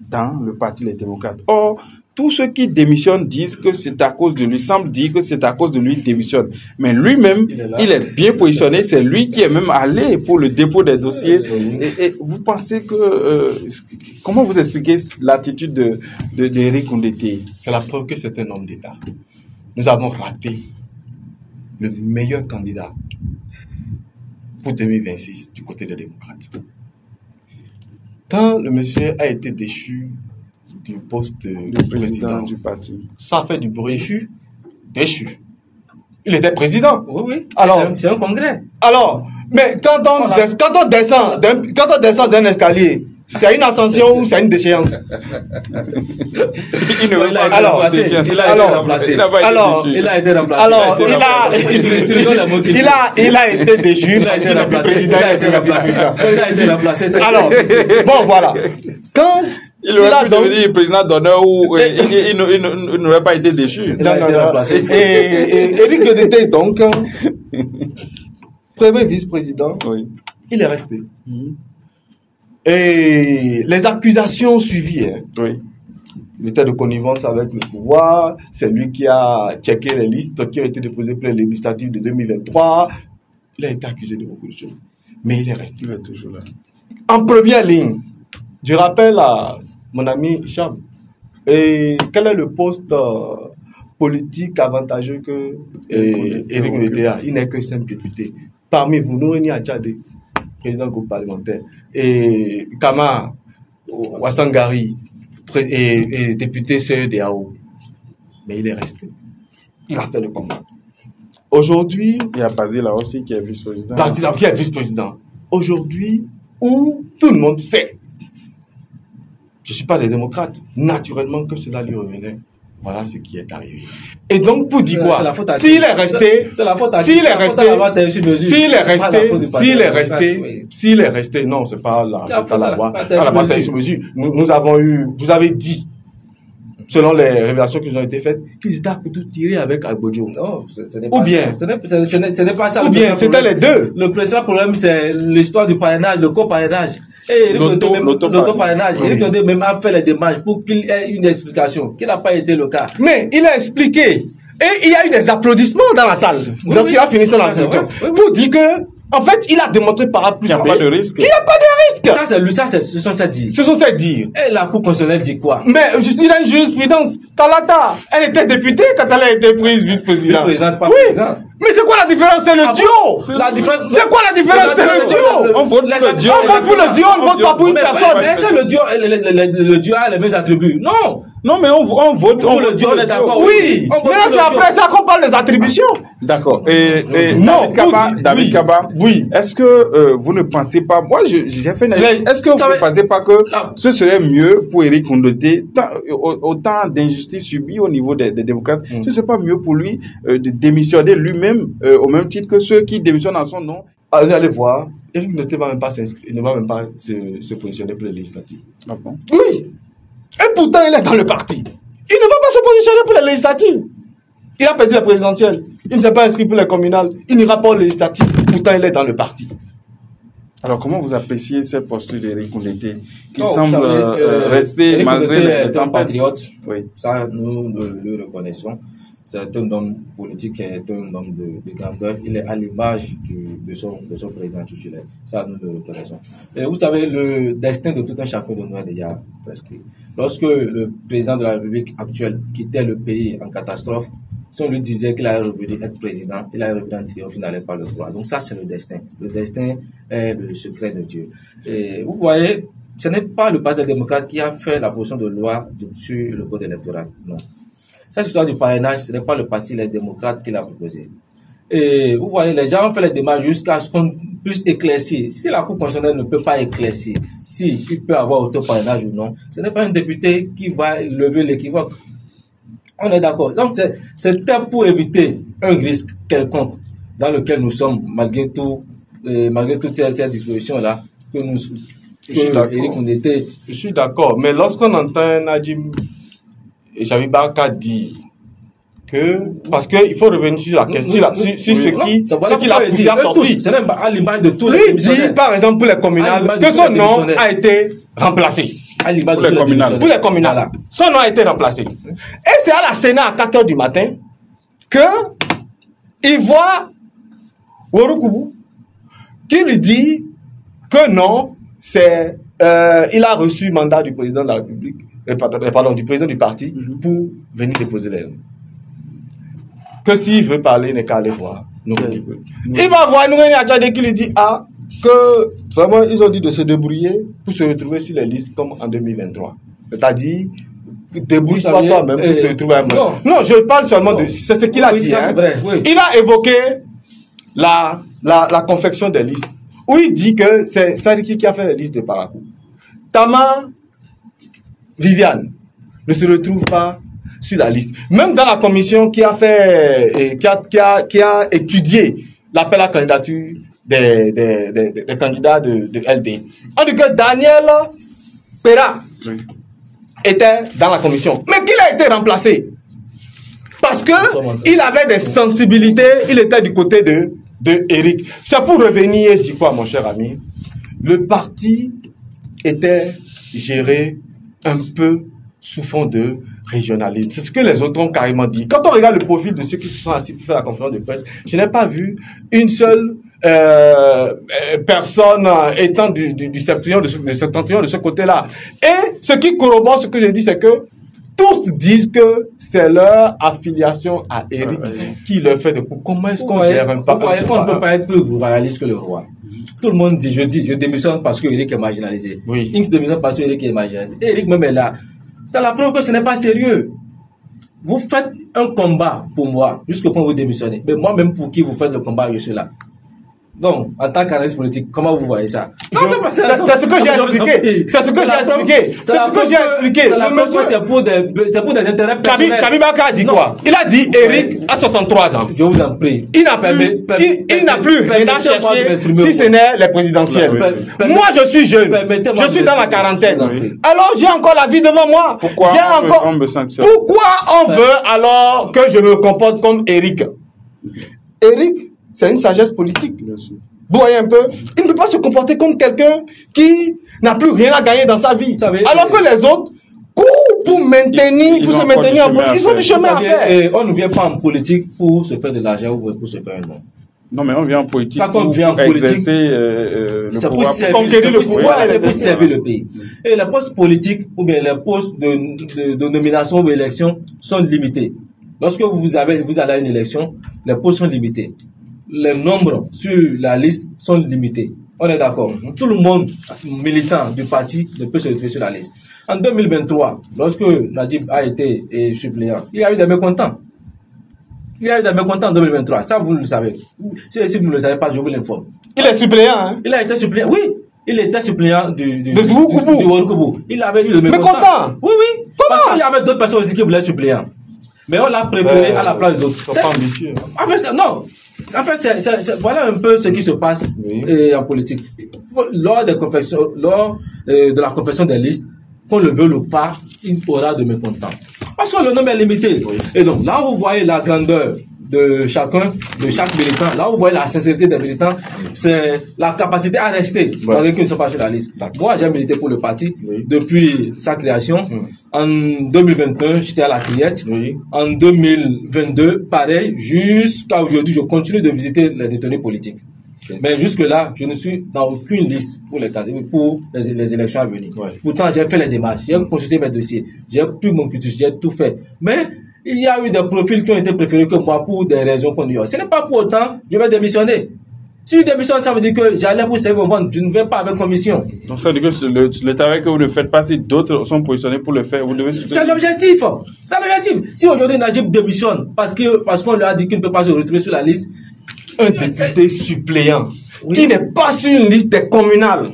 dans le Parti Les Démocrates? Or, tous ceux qui démissionnent disent que c'est à cause de lui, semblent dire que c'est à cause de lui qu'il démissionne. Mais lui-même, il est bien positionné, c'est lui qui est même allé pour le dépôt des dossiers. Et vous pensez que... comment vous expliquez l'attitude d'Éric Condé? C'est la preuve que c'est un homme d'État. Nous avons raté le meilleur candidat pour 2026 du côté des démocrates. Quand le monsieur a été déchu du poste de président du parti, ça fait du bruit. Déchu. Il était président. Oui, oui. Alors, c'est un congrès. Alors, mais quand on descend d'un escalier, c'est une ascension ou c'est une déchéance? Il ne veut pas alors, être déchéance. Il a été remplacé. Il n'a pas été Alors, déchu. Il a été remplacé. Alors, il a été déchu Il a parce été qu'il n'est plus remplacé. président, il n'est plus président. Il a été remplacé. c'est- Alors, bon, voilà. Quand Il aurait pu donc- devenir président d'honneur où il n'aurait pas été déchu. Il a été remplacé. Et Éric Godete, donc, premier vice-président, Oui. il est resté. Et les accusations suivies, hein, Oui. il était de connivence avec le pouvoir, c'est lui qui a checké les listes qui ont été déposées pour les législatives de 2023. Il a été accusé de beaucoup de choses. Mais il est resté. Il est toujours là. En première ligne, je rappelle à mon ami Cham, et quel est le poste politique avantageux que Éric Godete a? Il n'est que simple député. Parmi vous, nous, il y a Tchadé, président du groupe parlementaire, et Kama Wassangari, et député CEDAO. Mais il est resté. Il a fait le combat. Aujourd'hui, Il y a Basile là aussi qui est vice-président. Basile qui est vice-président. Aujourd'hui, où tout le monde sait, je ne suis pas des démocrates, naturellement que cela lui revenait. Voilà ce qui est arrivé. Et donc, pour dire quoi, s'il est resté, s'il est resté, non, c'est pas la loi, la bataille sur mesure. Nous avons eu, vous avez dit, selon les révélations qui nous ont été faites, qu'ils étaient à couteau tiré avec Agbodjo. Non, ce n'est Ou pas bien, ça. Ce n'est pas ça. ou bien, c'était les deux. Le principal problème, c'est l'histoire du parrainage, le coparrainage. Et l'auto-parrainage. Éric Godete même a fait les démarches pour qu'il ait une explication, qui n'a pas été le cas. Mais il a expliqué. Et il y a eu des applaudissements dans la salle, lorsqu'il a fini son introduction. Pour dire que, en fait, il a démontré par A plus B. Il n'y a pas de risque. Il n'y a pas de risque. Ça, c'est lui, ce sont ses dires. Ce sont ses dires. Et la Cour constitutionnelle dit quoi? Mais il a une jurisprudence. Talata, elle était députée quand elle a été prise vice-présidente. Vice-présidente, pas Oui. président. Mais c'est quoi la différence? C'est le duo. La différence. C'est quoi la différence? C'est le duo. On vote pour le duo. On vote pour le duo, on ne vote pas pour une personne. Mais est-ce que le duo a les mêmes attributs? Non. Non, mais on vote Pour le duo, on est d'accord. Oui. On vote Mais là, pour c'est le duo. après ça qu'on parle des attributions. D'accord. Et Non, David oui. Kaba, Oui. est-ce que vous ne pensez pas, moi j'ai fait une est-ce que vous ne pensez pas que ce serait mieux pour Éric Godete, autant d'injustices subies au niveau des démocrates, ce serait pas mieux pour lui de démissionner lui-même au même titre que ceux qui démissionnent en son nom? Vous allez voir, Éric Godete ne va même pas s'inscrire, il ne va même pas se positionner pour les législatives. Ah bon? Oui. Et pourtant, il est dans le parti. Il ne va pas se positionner pour les législatives. Il a perdu la présidentielle. Il ne s'est pas inscrit pour les communales. Il n'ira pas aux législatives. Pourtant, il est dans le parti. Alors, comment vous appréciez cette posture d'Éric Godete qui Non, semble vous savez, rester Éric malgré Godete le est un temps parti? patriote. Oui. Ça, nous le reconnaissons. C'est un homme politique, est un homme de grandeur. Il est à l'image de son président titulaire. Ça, nous le reconnaissons. Et vous savez, le destin de tout un chacun de nous est déjà prescrit. Lorsque le président de la République actuelle quittait le pays en catastrophe, si on lui disait qu'il allait revenir être président, il allait revenir en triomphe, il n'allait pas le croire. Donc ça, c'est le destin. Le destin est le secret de Dieu. Et vous voyez, ce n'est pas le Parti des démocrates qui a fait la position de loi sur le code électoral. Non. Cette histoire du parrainage, ce n'est pas le Parti des démocrates qui l'a proposé. Et vous voyez, les gens ont fait les démarches jusqu'à ce qu'on puisse éclaircir. Si la Cour constitutionnelle ne peut pas éclaircir s'il peut avoir auto-parrainage ou non, ce n'est pas un député qui va lever l'équivoque. On est d'accord. Donc, c'était pour éviter un risque quelconque dans lequel nous sommes, malgré toutes ces dispositions-là, que Éric Godete. Je suis d'accord. Mais lorsqu'on entend Nadim et Javi Barka dire que, parce qu'il faut revenir sur la question, sur ce qui l'a poussé à sortir. C'est même à l'image de tous les Lui dit, par exemple, pour les communales, que son nom a été remplacé. Pour les communales. Pour les communales. Voilà. Son nom a été remplacé. Et c'est à la Sénat à 4 h du matin que il voit Worokubu qui lui dit que non, c'est il a reçu mandat du président de la République, pardon, du président du parti pour venir déposer les noms. Que s'il veut parler, il n'est qu'à aller voir. Il va voir Noureni Achade qui lui dit que vraiment ils ont dit de se débrouiller pour se retrouver sur les listes comme en 2023. C'est-à-dire débrouille-toi toi-même pour te trouver un moyen. Non, je parle seulement de... C'est ce qu'il a dit. Hein. Vrai, oui. Il a évoqué la confection des listes, où il dit que c'est Sadiki qui a fait les listes de Parakou. Tama Viviane ne se retrouve pas sur la liste. Même dans la commission qui a fait, qui a étudié l'appel à candidature des candidats de LD. On dit que Daniel Pera était dans la commission, mais qu'il a été remplacé parce que il avait des sensibilités, il était du côté de Eric. C'est pour revenir, dis quoi, mon cher ami, le parti était géré un peu sous fond de régionalisme. C'est ce que les autres ont carrément dit. Quand on regarde le profil de ceux qui se sont assis pour faire la conférence de presse, je n'ai pas vu une seule personne étant du septentrion de ce côté-là. Et ce qui corrobore ce que j'ai dit, c'est que tous disent que c'est leur affiliation à Eric qui leur fait de coups. Comment est-ce qu'on gère un parti? On ne peut pas être plus royaliste que le roi. Tout le monde dit, je démissionne parce que Eric est marginalisé. Oui. X démissionne parce que Eric est marginalisé. Eric même est là. Ça la preuve que ce n'est pas sérieux. Vous faites un combat pour moi, jusqu'au point où vous démissionnez. Mais moi-même, pour qui vous faites le combat, je suis là. Donc, en tant qu'analyste politique, comment vous voyez ça? C'est ce que j'ai expliqué. C'est ce que j'ai expliqué. C'est ce que j'ai expliqué. C'est pour des intérêts personnels. Chabi Baka a dit quoi? Il a dit Eric a 63 ans. Je vous en prie. Il n'a plus rien à chercher si ce n'est les présidentielles. Moi, je suis jeune. Je suis dans la quarantaine. Alors, j'ai encore la vie devant moi. Pourquoi on veut alors que je me comporte comme Eric? Eric, c'est une sagesse politique. Vous voyez un peu, il ne peut pas se comporter comme quelqu'un qui n'a plus rien à gagner dans sa vie. Alors que les autres courent pour se maintenir en politique. Ils ont du chemin à faire. Et on ne vient pas en politique pour se faire de l'argent ou pour se faire un nom. Non, mais on vient en politique pour exercer le pouvoir. Conquérir le pouvoir et pour servir le pays. Et les postes politiques ou bien les postes de nomination ou d'élection sont limités. Lorsque vous allez à une élection, les postes sont limités. Les nombres sur la liste sont limités. On est d'accord. Tout le monde militant du parti ne peut se retrouver sur la liste. En 2023, lorsque Najib a été suppléant, il y a eu des mécontents. Il y a eu des mécontents en 2023. Ça, vous le savez. Si vous ne le savez pas, je vous l'informe. Il est suppléant, hein? Il a été suppléant, oui. Il était suppléant du Woukoubou. Il avait eu le mécontent. Oui. Comment? Parce qu'il y avait d'autres personnes aussi qui voulaient être suppléants. Mais on l'a préféré à la place d'autres. C'est pas ambitieux. En fait, non. En fait, voilà un peu ce qui se passe en politique. Lors de la confection des listes, qu'on le veuille ou pas, il y aura de mécontents. Parce que le nombre est limité. Oui. Et donc, là où vous voyez la grandeur de chaque militant, là où vous voyez la sincérité des militants, c'est la capacité à rester, malgré qu'ils ne sont pas sur la liste. Moi, j'ai milité pour le parti depuis sa création. En 2021, j'étais à la Criette. En 2022, pareil, jusqu'à aujourd'hui, je continue de visiter les détenus politiques. Mais jusque-là, je ne suis dans aucune liste pour les élections à venir. Pourtant, j'ai fait les démarches, j'ai consulté mes dossiers, j'ai pris mon cutus, j'ai tout fait. Mais il y a eu des profils qui ont été préférés que moi pour des raisons qu'on ignore. Ce n'est pas pour autant je vais démissionner. Si je démissionne, ça veut dire que j'allais pour servir au monde, je ne vais pas avec commission. Donc ça veut dire que le travail que vous ne faites pas, si d'autres sont positionnés pour le faire, vous devez... C'est l'objectif. C'est l'objectif. Si aujourd'hui Najib démissionne parce qu'on lui a dit qu'il ne peut pas se retrouver sur la liste, un député suppléant qui n'est pas sur une liste des communales.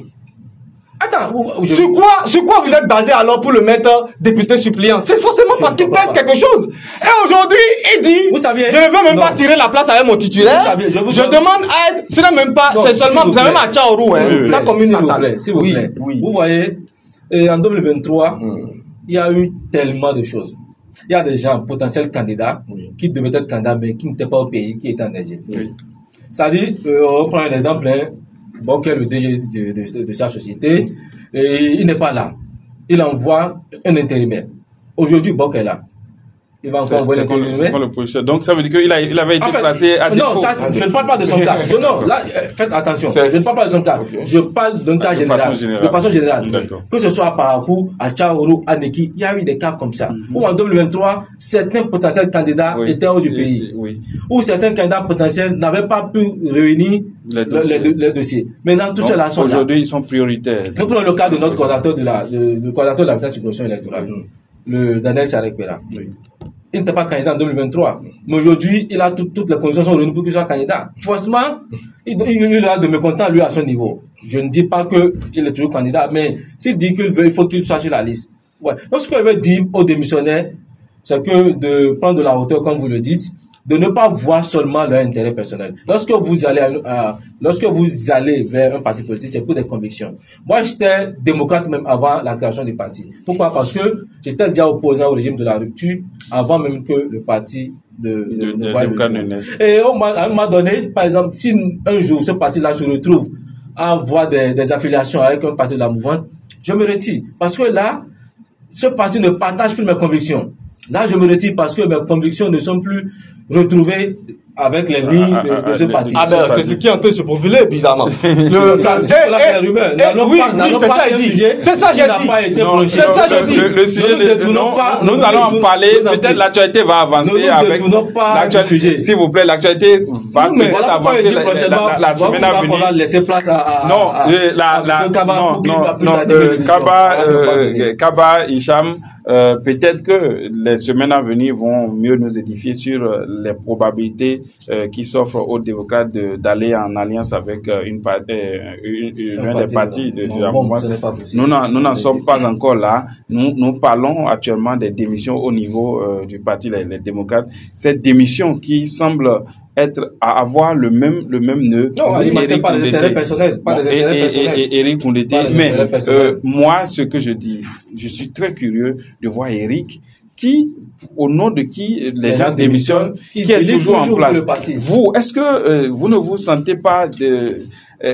Attends, sur quoi vous êtes basé alors pour le mettre député suppléant? C'est forcément parce qu'il pèse quelque chose. Et aujourd'hui, il dit, je ne veux même pas tirer la place avec mon titulaire. Je demande à être, ce n'est même pas, c'est seulement, c'est même à Tchaourou, sa commune natale. S'il vous plaît. Vous voyez, en 2023, il y a eu tellement de choses. Il y a des gens, potentiels candidats, qui devaient être candidats, mais qui n'étaient pas au pays, qui étaient en exil. C'est-à-dire, on prend un exemple, qui est le DG de sa société, et il n'est pas là. Il envoie un intérimaire. Aujourd'hui, Bok est là. Il va encore envoyer l'intérimaire. Donc, ça veut dire qu'il avait été placé à non, je ne parle pas de son cas. Non, là, faites attention. Je ne parle pas de son cas. Je parle d'un cas général. De façon générale. Que ce soit à Parakou, à Tchaourou, à Neki, il y a eu des cas comme ça. Où en 2023, certains potentiels candidats étaient hors du pays. Où certains candidats potentiels n'avaient pas pu réunir les dossiers. Maintenant, tout cela sont là. Aujourd'hui, ils sont prioritaires. Nous prenons le cas de notre coordinateur de la l'habitat sur corruption électorale. le Daniel Charekpera. Oui. Il n'était pas candidat en 2023. Mais aujourd'hui, il a toutes les conditions sont réunies pour qu'il soit candidat. Forcément, il a de mécontents, lui, à son niveau. Je ne dis pas qu'il est toujours candidat, mais s'il dit qu'il veut, il faut qu'il soit sur la liste. Ouais. Donc, ce que je veux dire aux démissionnaires, c'est que de prendre de la hauteur, comme vous le dites, de ne pas voir seulement leur intérêt personnel. Lorsque vous allez vers un parti politique, c'est pour des convictions. Moi, j'étais démocrate même avant la création du parti. Pourquoi? Parce que j'étais déjà opposant au régime de la rupture avant même que le parti ne voie le jour. Et à un moment donné, par exemple, si un jour ce parti-là se retrouve à avoir des affiliations avec un parti de la mouvance, je me retire. Parce que là, ce parti ne partage plus mes convictions. Là, je me retire parce que mes convictions ne sont plus retrouvées avec les lignes de ce parti. Ah ben, c'est ce qui est en train de se profiler, bizarrement. Oui, c'est ça, j'ai dit. C'est ça, j'ai dit. C'est ça, j'ai dit. Le sujet, nous allons en parler. Peut-être l'actualité va avancer avec l'actualité. S'il vous plaît, l'actualité va peut-être avancer la semaine à venir. Il va laisser place à Kaba, Hicham, peut-être que les semaines à venir vont mieux nous édifier sur les probabilités qui s'offrent aux démocrates d'aller en alliance avec l'un des partis de la mouvance. Nous n'en sommes pas encore là. Nous parlons actuellement des démissions au niveau du parti les démocrates. Cette démission qui semble avoir le même nœud. Non, il pas des intérêts personnels. Éric Koundété. Mais moi, ce que je dis, je suis très curieux de voir Éric au nom de qui les gens démissionnent, qui est toujours en place. Vous, est-ce que vous ne vous sentez pas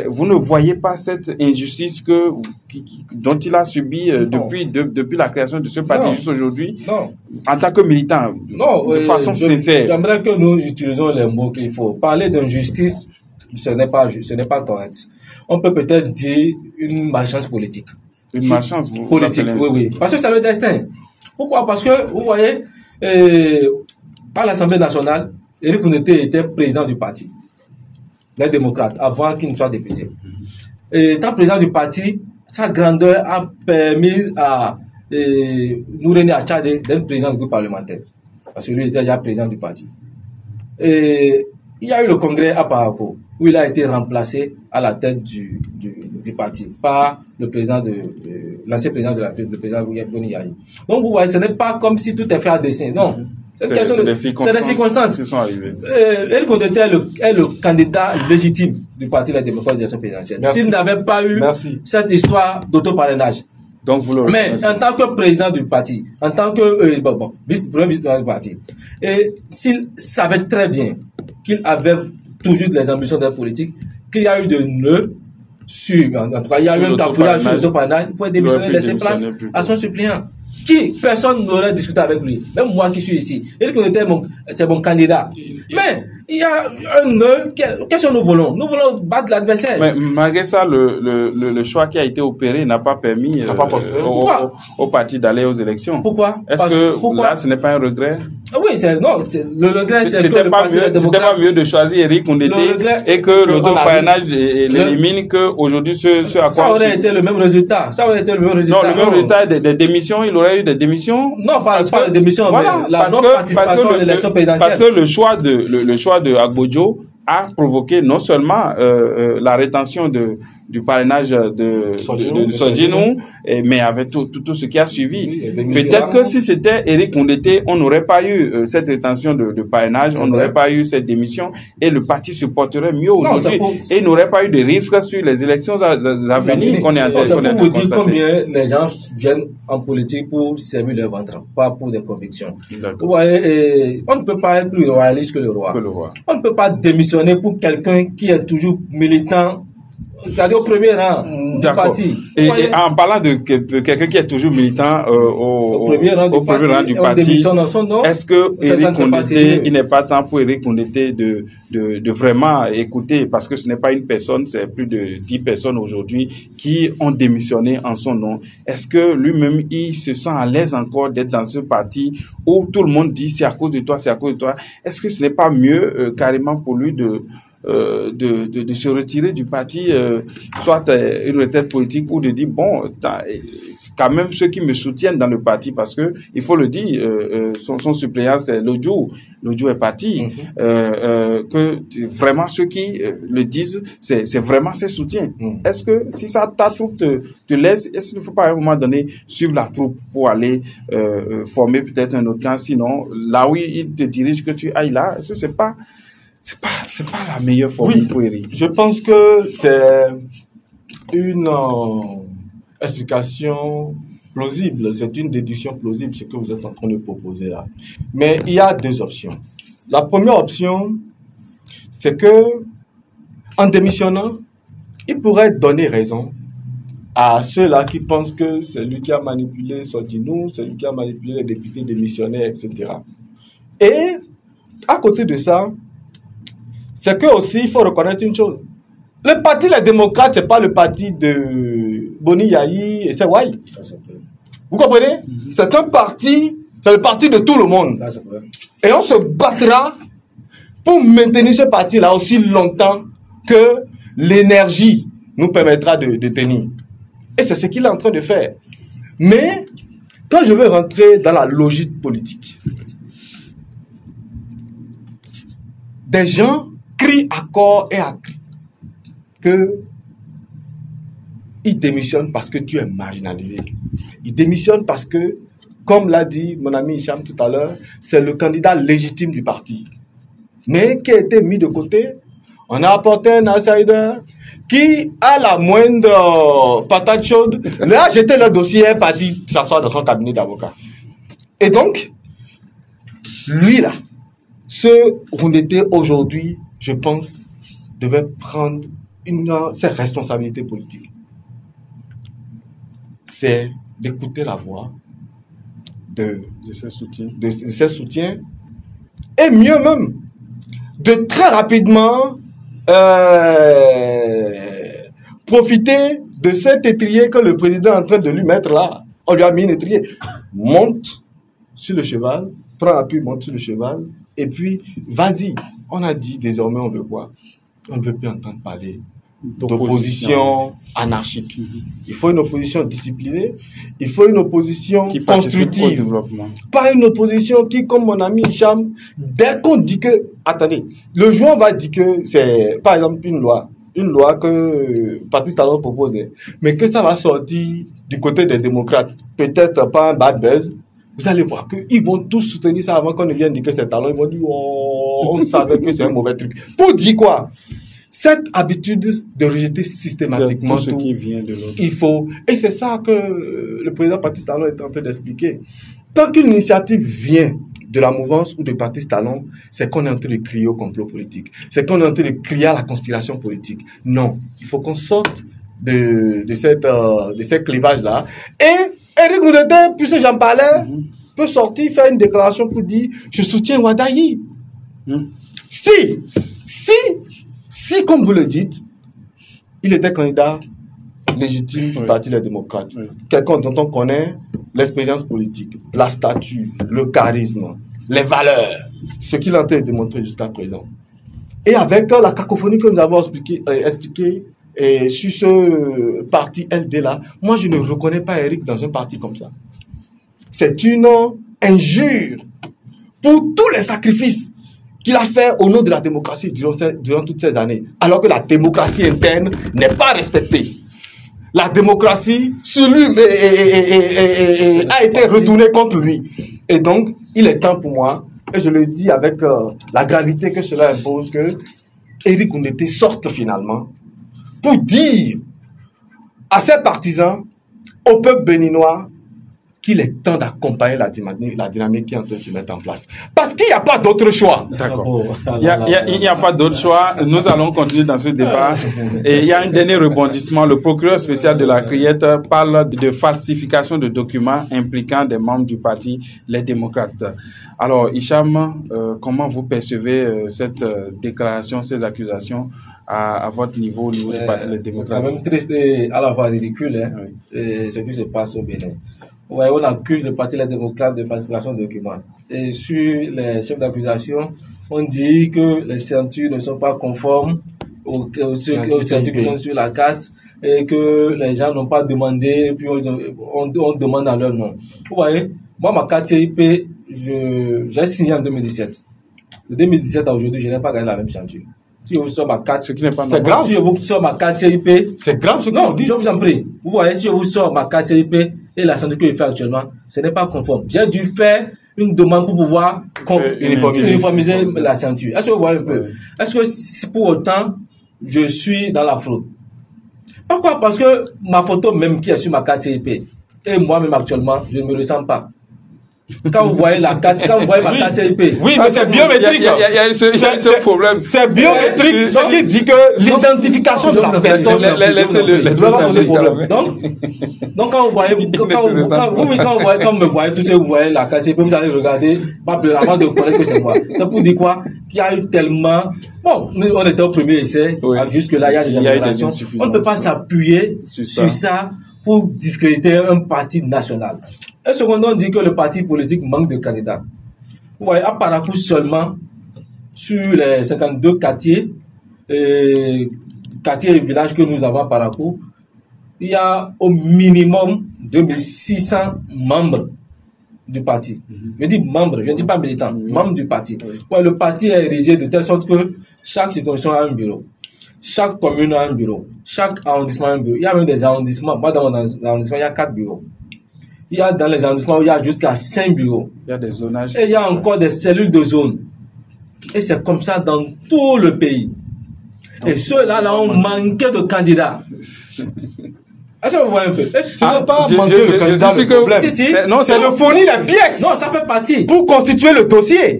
vous ne voyez pas cette injustice dont il a subi depuis la création de ce parti jusqu'à aujourd'hui, en tant que militant, de façon sincère? J'aimerais que nous utilisons les mots qu'il faut. Parler d'injustice, ce n'est pas correct. On peut peut-être dire une malchance politique. Une malchance politique, oui. Parce que c'est le destin. Pourquoi? Parce que, vous voyez, à l'Assemblée nationale, Éric Koundété était président du parti, les démocrates, avant qu'il ne soit député. Et étant président du parti, sa grandeur a permis à Noureni Achade d'être président du groupe parlementaire. Parce que lui était déjà président du parti. Et il y a eu le congrès à Parako, où il a été remplacé à la tête du parti par le président l'ancien président de la République, le président Boni Yahi. Donc vous voyez, ce n'est pas comme si tout est fait à dessein. Non. C'est des circonstances qui sont arrivées. Éric Koundété est le candidat légitime du parti de la démocratie présidentielle. S'il n'avait pas eu cette histoire d'autoparrainage. Mais en tant que président du parti, en tant que vice-président du parti, et s'il savait très bien qu'il avait toujours des ambitions de politique, qu'il y a eu de nœuds en tout cas, il y a eu un cafouillage sur l'autoparrainage, il pouvait démissionner, laisser place à son suppléant. Personne n'aurait discuté avec lui. Même moi qui suis ici. Il était c'est mon candidat. Mais il y a un nœud. Qu'est-ce que nous voulons? Nous voulons battre l'adversaire. Mais malgré ça, le choix qui a été opéré n'a pas permis au parti d'aller aux élections. Pourquoi? Est-ce que là, ce n'est pas un regret? Oui, le regret, c'est que le parti c'était pas mieux de choisir Éric Koundété et que l'autoparrainage l'élimine qu'aujourd'hui ce à quoi... Ça aurait été le même résultat. Non, le même résultat des démissions, il aurait eu des démissions. Non, pas des démissions, mais la non-participation à l'élection présidentielle. Parce que le choix de Agbodjo a provoqué non seulement la rétention du parrainage de Sodjinou, mais avec tout ce qui a suivi. Peut-être que si c'était Éric Koundété, on n'aurait pas eu cette rétention de parrainage, on n'aurait pas eu cette démission et le parti se porterait mieux aujourd'hui et il n'aurait pas eu de risques sur les élections à venir qu'on est en train de constater. C'est pour vous dire combien les gens viennent en politique pour servir leur ventre, pas pour des convictions. Vous voyez, on ne peut pas être plus royaliste que le roi. On ne peut pas démissionner pour quelqu'un qui est toujours militant. C'est-à-dire au premier rang du parti. Et en parlant de quelqu'un qui est toujours militant au premier rang du parti, est-ce que Éric Koundété, il n'est pas temps pour Éric Koundété de vraiment écouter, parce que ce n'est pas une personne, c'est plus de 10 personnes aujourd'hui qui ont démissionné en son nom. Est-ce que lui-même, il se sent à l'aise encore d'être dans ce parti où tout le monde dit c'est à cause de toi, c'est à cause de toi? Est-ce que ce n'est pas mieux carrément pour lui de se retirer du parti, soit une retraite politique, ou de dire bon, quand même ceux qui me soutiennent dans le parti, parce que il faut le dire, son suppléant c'est Lodjo est parti, que vraiment ceux qui le disent, c'est vraiment ses soutiens. Est-ce que si ça ta troupe te laisse, est-ce qu'il ne faut pas à un moment donné suivre la troupe pour aller former peut-être un autre camp, sinon là où il te dirige que tu ailles là, est-ce que c'est pas la meilleure formule pour Eric? Je pense que c'est une explication plausible, c'est une déduction plausible ce que vous êtes en train de proposer là. Mais il y a deux options. La première option, c'est que en démissionnant, il pourrait donner raison à ceux-là qui pensent que c'est lui qui a manipulé Sodinou, c'est lui qui a manipulé les députés démissionnaires, etc. Et à côté de ça, c'est que aussi il faut reconnaître une chose. Le parti Les Démocrates, c'est pas le parti de Boni Yahi et Sewai. Vous comprenez? C'est un parti, c'est le parti de tout le monde. Et on se battra pour maintenir ce parti-là aussi longtemps que l'énergie nous permettra de tenir. Et c'est ce qu'il est en train de faire. Mais quand je veux rentrer dans la logique politique, des gens crient à corps et à cri que ils démissionnent parce que tu es marginalisé. Ils démissionnent parce que, comme l'a dit mon ami Hicham tout à l'heure, c'est le candidat légitime du parti. Mais qui a été mis de côté. On a apporté un outsider qui, à la moindre patate chaude, a jeté le dossier et est parti s'asseoir dans son cabinet d'avocat. Et donc, lui là, ce Roundété aujourd'hui, je pense, devait prendre ses responsabilités politiques. C'est d'écouter la voix de ses soutiens, et mieux même, de très rapidement profiter de cet étrier que le président est en train de lui mettre là. On lui a mis un étrier. Monte sur le cheval, prends appui, monte sur le cheval, et puis vas-y. On a dit désormais on veut quoi? On ne veut plus entendre parler d'opposition anarchique. Il faut une opposition disciplinée, il faut une opposition qui constructive, pas une opposition qui, comme mon ami Hicham, dès qu'on dit que, attendez, le jour on va dire que c'est, par exemple, une loi que Patrice Talon proposait, mais que ça va sortir du côté des démocrates, peut-être pas un bad buzz, vous allez voir qu'ils vont tous soutenir ça avant qu'on ne vienne dire que c'est Talon. Ils vont dire, oh, on savait que c'est un mauvais truc. Pour dire quoi? Cette habitude de rejeter systématiquement tout ce qui vient de l'autre. Il faut, et c'est ça que le président Patrice Talon est en train d'expliquer. Tant qu'une initiative vient de la mouvance ou de Patrice Talon, c'est qu'on est en train de crier au complot politique. C'est qu'on est en train de crier à la conspiration politique. Non, il faut qu'on sorte de ces clivages-là. Et Eric Roundété, puisque j'en parlais, peut sortir, faire une déclaration pour dire « Je soutiens Ouadayi ». Si, comme vous le dites, il était candidat légitime du Parti des Démocrates, quelqu'un dont on connaît l'expérience politique, la stature, le charisme, les valeurs, ce qu'il a en train de démontrer jusqu'à présent. Et avec la cacophonie que nous avons expliqué sur ce parti LD-là, moi je ne reconnais pas Eric dans un parti comme ça. C'est une injure pour tous les sacrifices qu'il a fait au nom de la démocratie durant toutes ces années, alors que la démocratie interne n'est pas respectée. La démocratie sur lui a été retournée contre lui. Et donc, il est temps pour moi, et je le dis avec la gravité que cela impose, que Eric Roundété sorte finalement pour dire à ses partisans, au peuple béninois, qu'il est temps d'accompagner la dynamique qui est en train de se mettre en place. Parce qu'il n'y a pas d'autre choix. D'accord. Il n'y a pas d'autre choix. Nous allons continuer dans ce débat. Et il y a un dernier rebondissement. Le procureur spécial de la Criette parle de falsification de documents impliquant des membres du parti Les Démocrates. Alors, Hicham, comment vous percevez cette déclaration, ces accusations à votre niveau, au niveau du parti Les Démocrates? C'est quand même triste et à la fois ridicule, hein, ce qui se passe au Bénin. Ouais, on accuse le Parti Les Démocrates de falsification de documents. Et sur les chefs d'accusation, on dit que les ceintures ne sont pas conformes aux ceintures qui sont sur la carte et que les gens n'ont pas demandé et puis on demande à leur nom. Vous voyez, moi, ma carte CIP, j'ai signé en 2017. De 2017 à aujourd'hui, je n'ai pas gagné la même ceinture. Si je vous sors ma carte, c'est grave. Si je vous sors ma carte CIP, c'est grave ce que non, vous dites. je vous en prie. Vous voyez, si je vous sors ma carte CIP et la ceinture que je fais actuellement, ce n'est pas conforme. J'ai dû faire une demande pour pouvoir uniformiser la ceinture. Est-ce que vous voyez un peu? Est-ce que pour autant, je suis dans la fraude? Pourquoi? Parce que ma photo même qui est sur ma carte CIP et moi-même actuellement, je ne me ressens pas. Quand vous voyez la carte, quand vous voyez ma carte CIP. Oui, mais c'est biométrique. Il y a ce problème. C'est biométrique. Ce qui dit que l'identification de la personne. Donc, quand vous voyez, quand vous me voyez, tout ce que vous voyez la carte CIP, vous allez regarder, avant de connaître que c'est moi. C'est pour dire quoi? Qu'il y a eu tellement, bon, on était au premier essai. Jusque là, il y a des améliorations. On ne peut pas s'appuyer sur ça pour discréditer un parti national. Et cependant, on dit que le parti politique manque de candidats. Vous voyez, à Parakou seulement, sur les 52 quartiers et villages que nous avons à Parakou, il y a au minimum 2600 membres du parti. Je dis membres, je ne dis pas militants, membres du parti. Ouais, le parti est érigé de telle sorte que chaque circonscription a un bureau. Chaque commune a un bureau. Chaque arrondissement a un bureau. Il y a même des arrondissements. Moi, dans mon arrondissement, il y a 4 bureaux. Il y a dans les arrondissements où il y a jusqu'à 5 bureaux. Il y a des zonages. Et il y a encore des cellules de zone. Et c'est comme ça dans tout le pays. Et ceux-là, ont manqué de candidats. Est-ce que vous voyez un peu? Ce n'est pas manquer de candidats le problème. C'est de fournir les pièces. Non, ça fait partie. Pour constituer le dossier.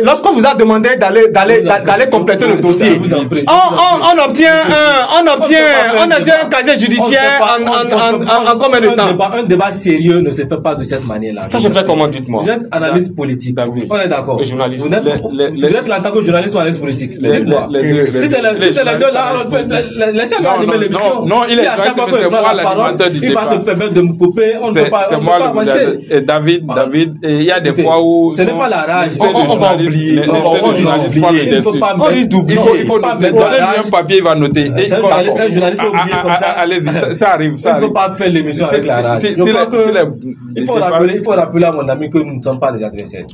Lorsqu'on vous a demandé d'aller compléter le dossier, on obtient un casier judiciaire en combien de temps? Un débat sérieux ne se fait pas de cette manière-là. Ça se fait comment, dites-moi? Vous êtes analyste politique. On est d'accord. Journaliste. Vous êtes là en tant que journaliste ou analyste politique. Dites-moi. Si c'est les deux là, laissez-le animer l'émission. Non, il est à chaque fois que je prends la parole, il va se permettre de me couper. On ne peut pas avancer. Et David, il y a des fois où ce n'est pas la rage. On va oublier. On risque d'oublier. Il faut donner un papier, il va noter. Un journaliste peut oublier comme ça. Allez-y, ça arrive. Il ne faut pas faire l'émission avec la rage. Il faut rappeler à mon ami que nous ne sommes pas des adversaires.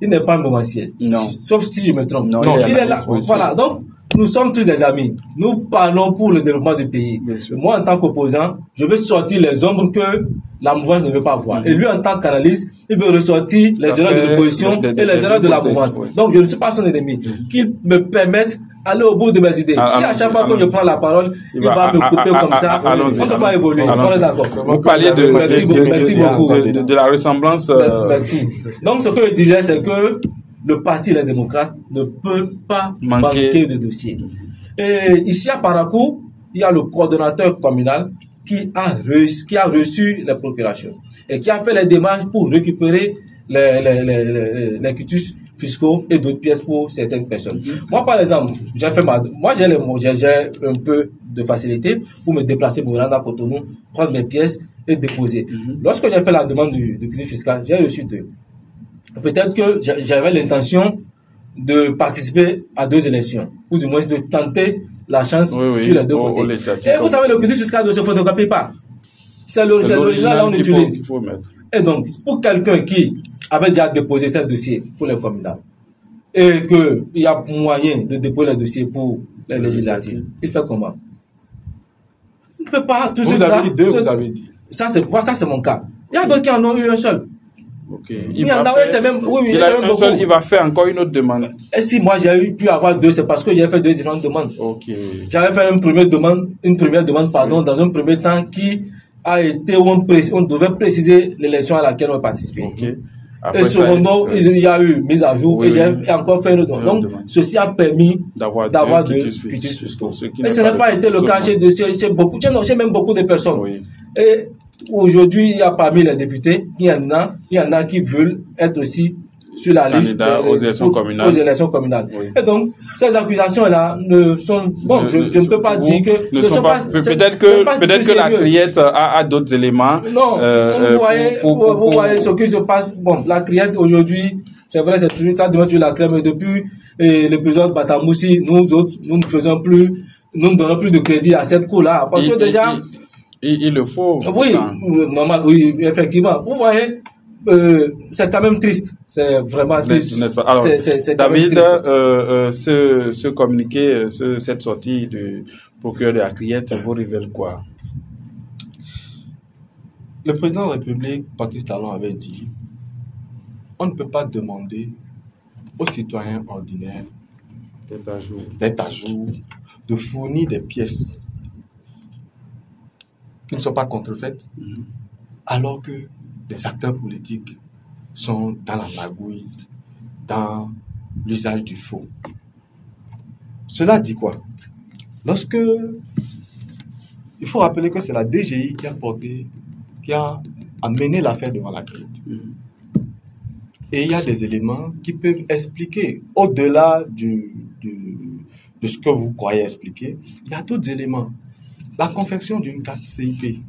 Il n'est pas un romancier. Sauf si je me trompe. Il est là. Voilà. Donc, nous sommes tous des amis. Nous parlons pour le développement du pays. Moi, en tant qu'opposant, je veux sortir les ombres que la mouvance ne veut pas voir. Et lui, en tant qu'analyste, il veut ressortir les erreurs de l'opposition et les erreurs de la mouvance. Donc, je ne suis pas son ennemi. Qu'il me permette d'aller au bout de mes idées. Si à chaque fois que je prends la parole, il va me couper comme ça, on ne peut pas évoluer. On est d'accord. Vous parliez de la ressemblance. Merci. Donc, ce que je disais, c'est que le parti Les Démocrates ne peut pas manquer de dossiers. Et ici à Parakou, il y a le coordonnateur communal qui a reçu les procurations et qui a fait les démarches pour récupérer les quitus fiscaux et d'autres pièces pour certaines personnes. Moi, par exemple, j'ai un peu de facilité pour me déplacer pour me rendre à Cotonou, prendre mes pièces et déposer. Lorsque j'ai fait la demande du crédit fiscal, j'ai reçu 2. Peut-être que j'avais l'intention de participer à 2 élections, ou du moins de tenter la chance sur les 2 côtés. Et vous savez, le crédit fiscal ne se photographie pas. C'est l'original là on utilise. Et donc, pour quelqu'un qui avait déjà déposé tel dossier pour les communales, et qu'il y a moyen de déposer le dossier pour les législatives, il fait comment? Il ne peut pas tout vous avez dit 2, vous avez dit. Ça, c'est mon cas. Il y a d'autres qui en ont eu un seul. Il va faire encore une autre demande. Et si moi j'ai pu avoir 2, c'est parce que j'ai fait 2 différentes demandes. J'avais fait une première demande, dans un premier temps qui a été où on devait préciser l'élection à laquelle on participait. Et cependant, il y a eu mise à jour et j'ai encore fait une autre. Donc, ceci a permis d'avoir de quitus fiscaux. Et ce n'a pas été le cas chez même beaucoup de personnes. Et aujourd'hui, il y a parmi les députés, il y en a qui veulent être aussi sur la liste aux élections communales. Et donc, ces accusations-là ne sont... Bon, je ne peux pas dire que... Peut-être que la criette a d'autres éléments. Non, vous voyez ce qui se passe. Bon, la criette, aujourd'hui, C'est vrai, c'est toujours ça, demande la crème. Mais depuis l'épisode Batamoussi, nous autres, nous ne donnons plus de crédit à cette cour-là. Parce que déjà... Il le faut. Oui, normal, oui, effectivement. Vous voyez, c'est quand même triste. C'est vraiment triste. Alors, c'est David, ce communiqué, cette sortie du procureur de la Criette, vous révèle quoi? Le président de la République, Patrice Talon, avait dit on ne peut pas demander aux citoyens ordinaires d'être à jour, de fournir des pièces qui ne sont pas contrefaites, alors que des acteurs politiques sont dans la magouille, dans l'usage du faux. Cela dit quoi? Il faut rappeler que c'est la DGI qui a amené l'affaire devant la Criette. Et il y a des éléments qui peuvent expliquer, au-delà de ce que vous croyez expliquer, il y a d'autres éléments. La confection d'une carte CIP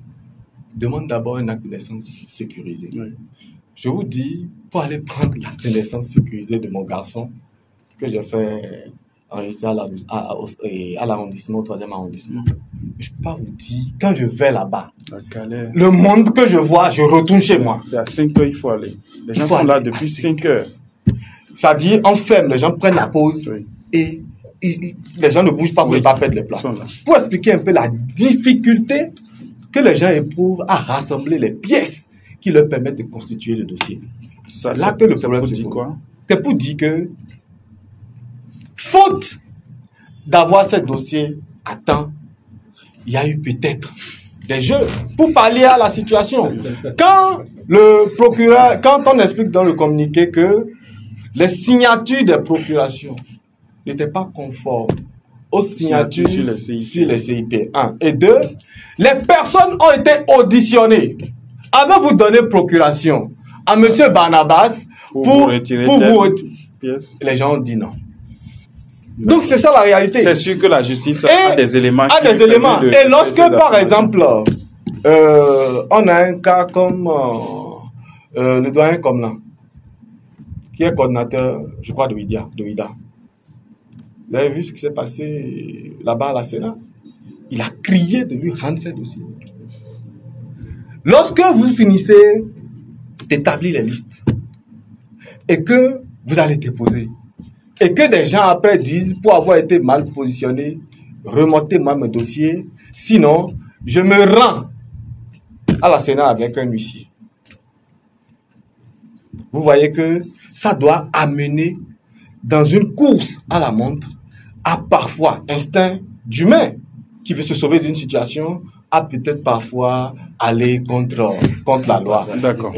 demande d'abord un acte de naissance sécurisé. Oui. Je vous dis, pour aller prendre l'acte de naissance sécurisé de mon garçon, que j'ai fait enregistrer à l'arrondissement, au 3e arrondissement, je ne peux pas vous dire, quand je vais là-bas, le monde que je vois, je retourne chez moi. À 5 heures, il faut aller. Les gens sont là depuis 5 heures. C'est-à-dire, on ferme, les gens prennent la pause et les gens ne bougent pas pour ne pas perdre les places. Pour expliquer un peu la difficulté que les gens éprouvent à rassembler les pièces qui leur permettent de constituer le dossier. Là que le problème se pose. C'est pour dire que, faute d'avoir ce dossier à temps, il y a eu peut-être des jeux pour pallier à la situation. Quand on explique dans le communiqué que les signatures des procurations n'étaient pas conformes aux signatures sur les CIP. 1. Et 2, les personnes ont été auditionnées. Avez-vous donné procuration à M. Barnabas pour vous retirer pièces? Les gens ont dit non. Donc c'est ça la réalité. C'est sûr que la justice a des éléments. Et lorsque, par exemple, on a un cas comme le doyen Komlan, qui est coordinateur, je crois, de WIDA. Vous avez vu ce qui s'est passé là-bas à la Sénat? Il a crié de lui rendre ses dossiers. Lorsque vous finissez d'établir les listes et que vous allez déposer, et que des gens après disent, pour avoir été mal positionné, remontez-moi mes dossiers, sinon je me rends à la Sénat avec un huissier. Vous voyez que ça doit amener dans une course à la montre, à parfois instinct d'humain qui veut se sauver d'une situation, à peut-être parfois aller contre la loi. D'accord.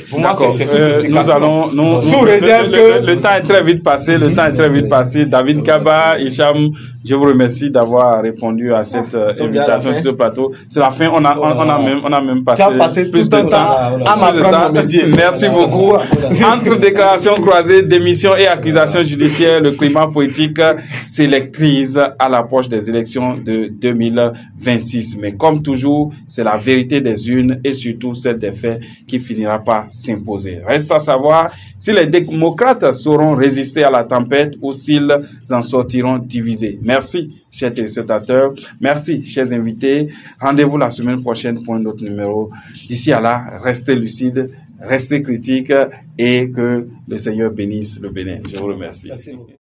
Pour moi, c'est toute l'explication. Sous réserve que... Le temps est très vite passé. David Kaba, Hicham, je vous remercie d'avoir répondu à cette invitation sur ce plateau. C'est la fin. On a même passé plus de temps à m'apprendre le métier. Merci beaucoup. Entre déclarations croisées, démissions et accusations judiciaires, le climat politique s'électrise à l'approche des élections de 2026. Mais comme toujours, c'est la vérité des urnes et surtout celle des faits qui finira par s'imposer. Reste à savoir si les démocrates sauront résister à la tempête ou s'ils en sortiront divisés. Merci, chers téléspectateurs. Merci, chers invités. Rendez-vous la semaine prochaine pour un autre numéro. D'ici à là, restez lucides, restez critiques et que le Seigneur bénisse le Bénin. Je vous remercie. Merci beaucoup.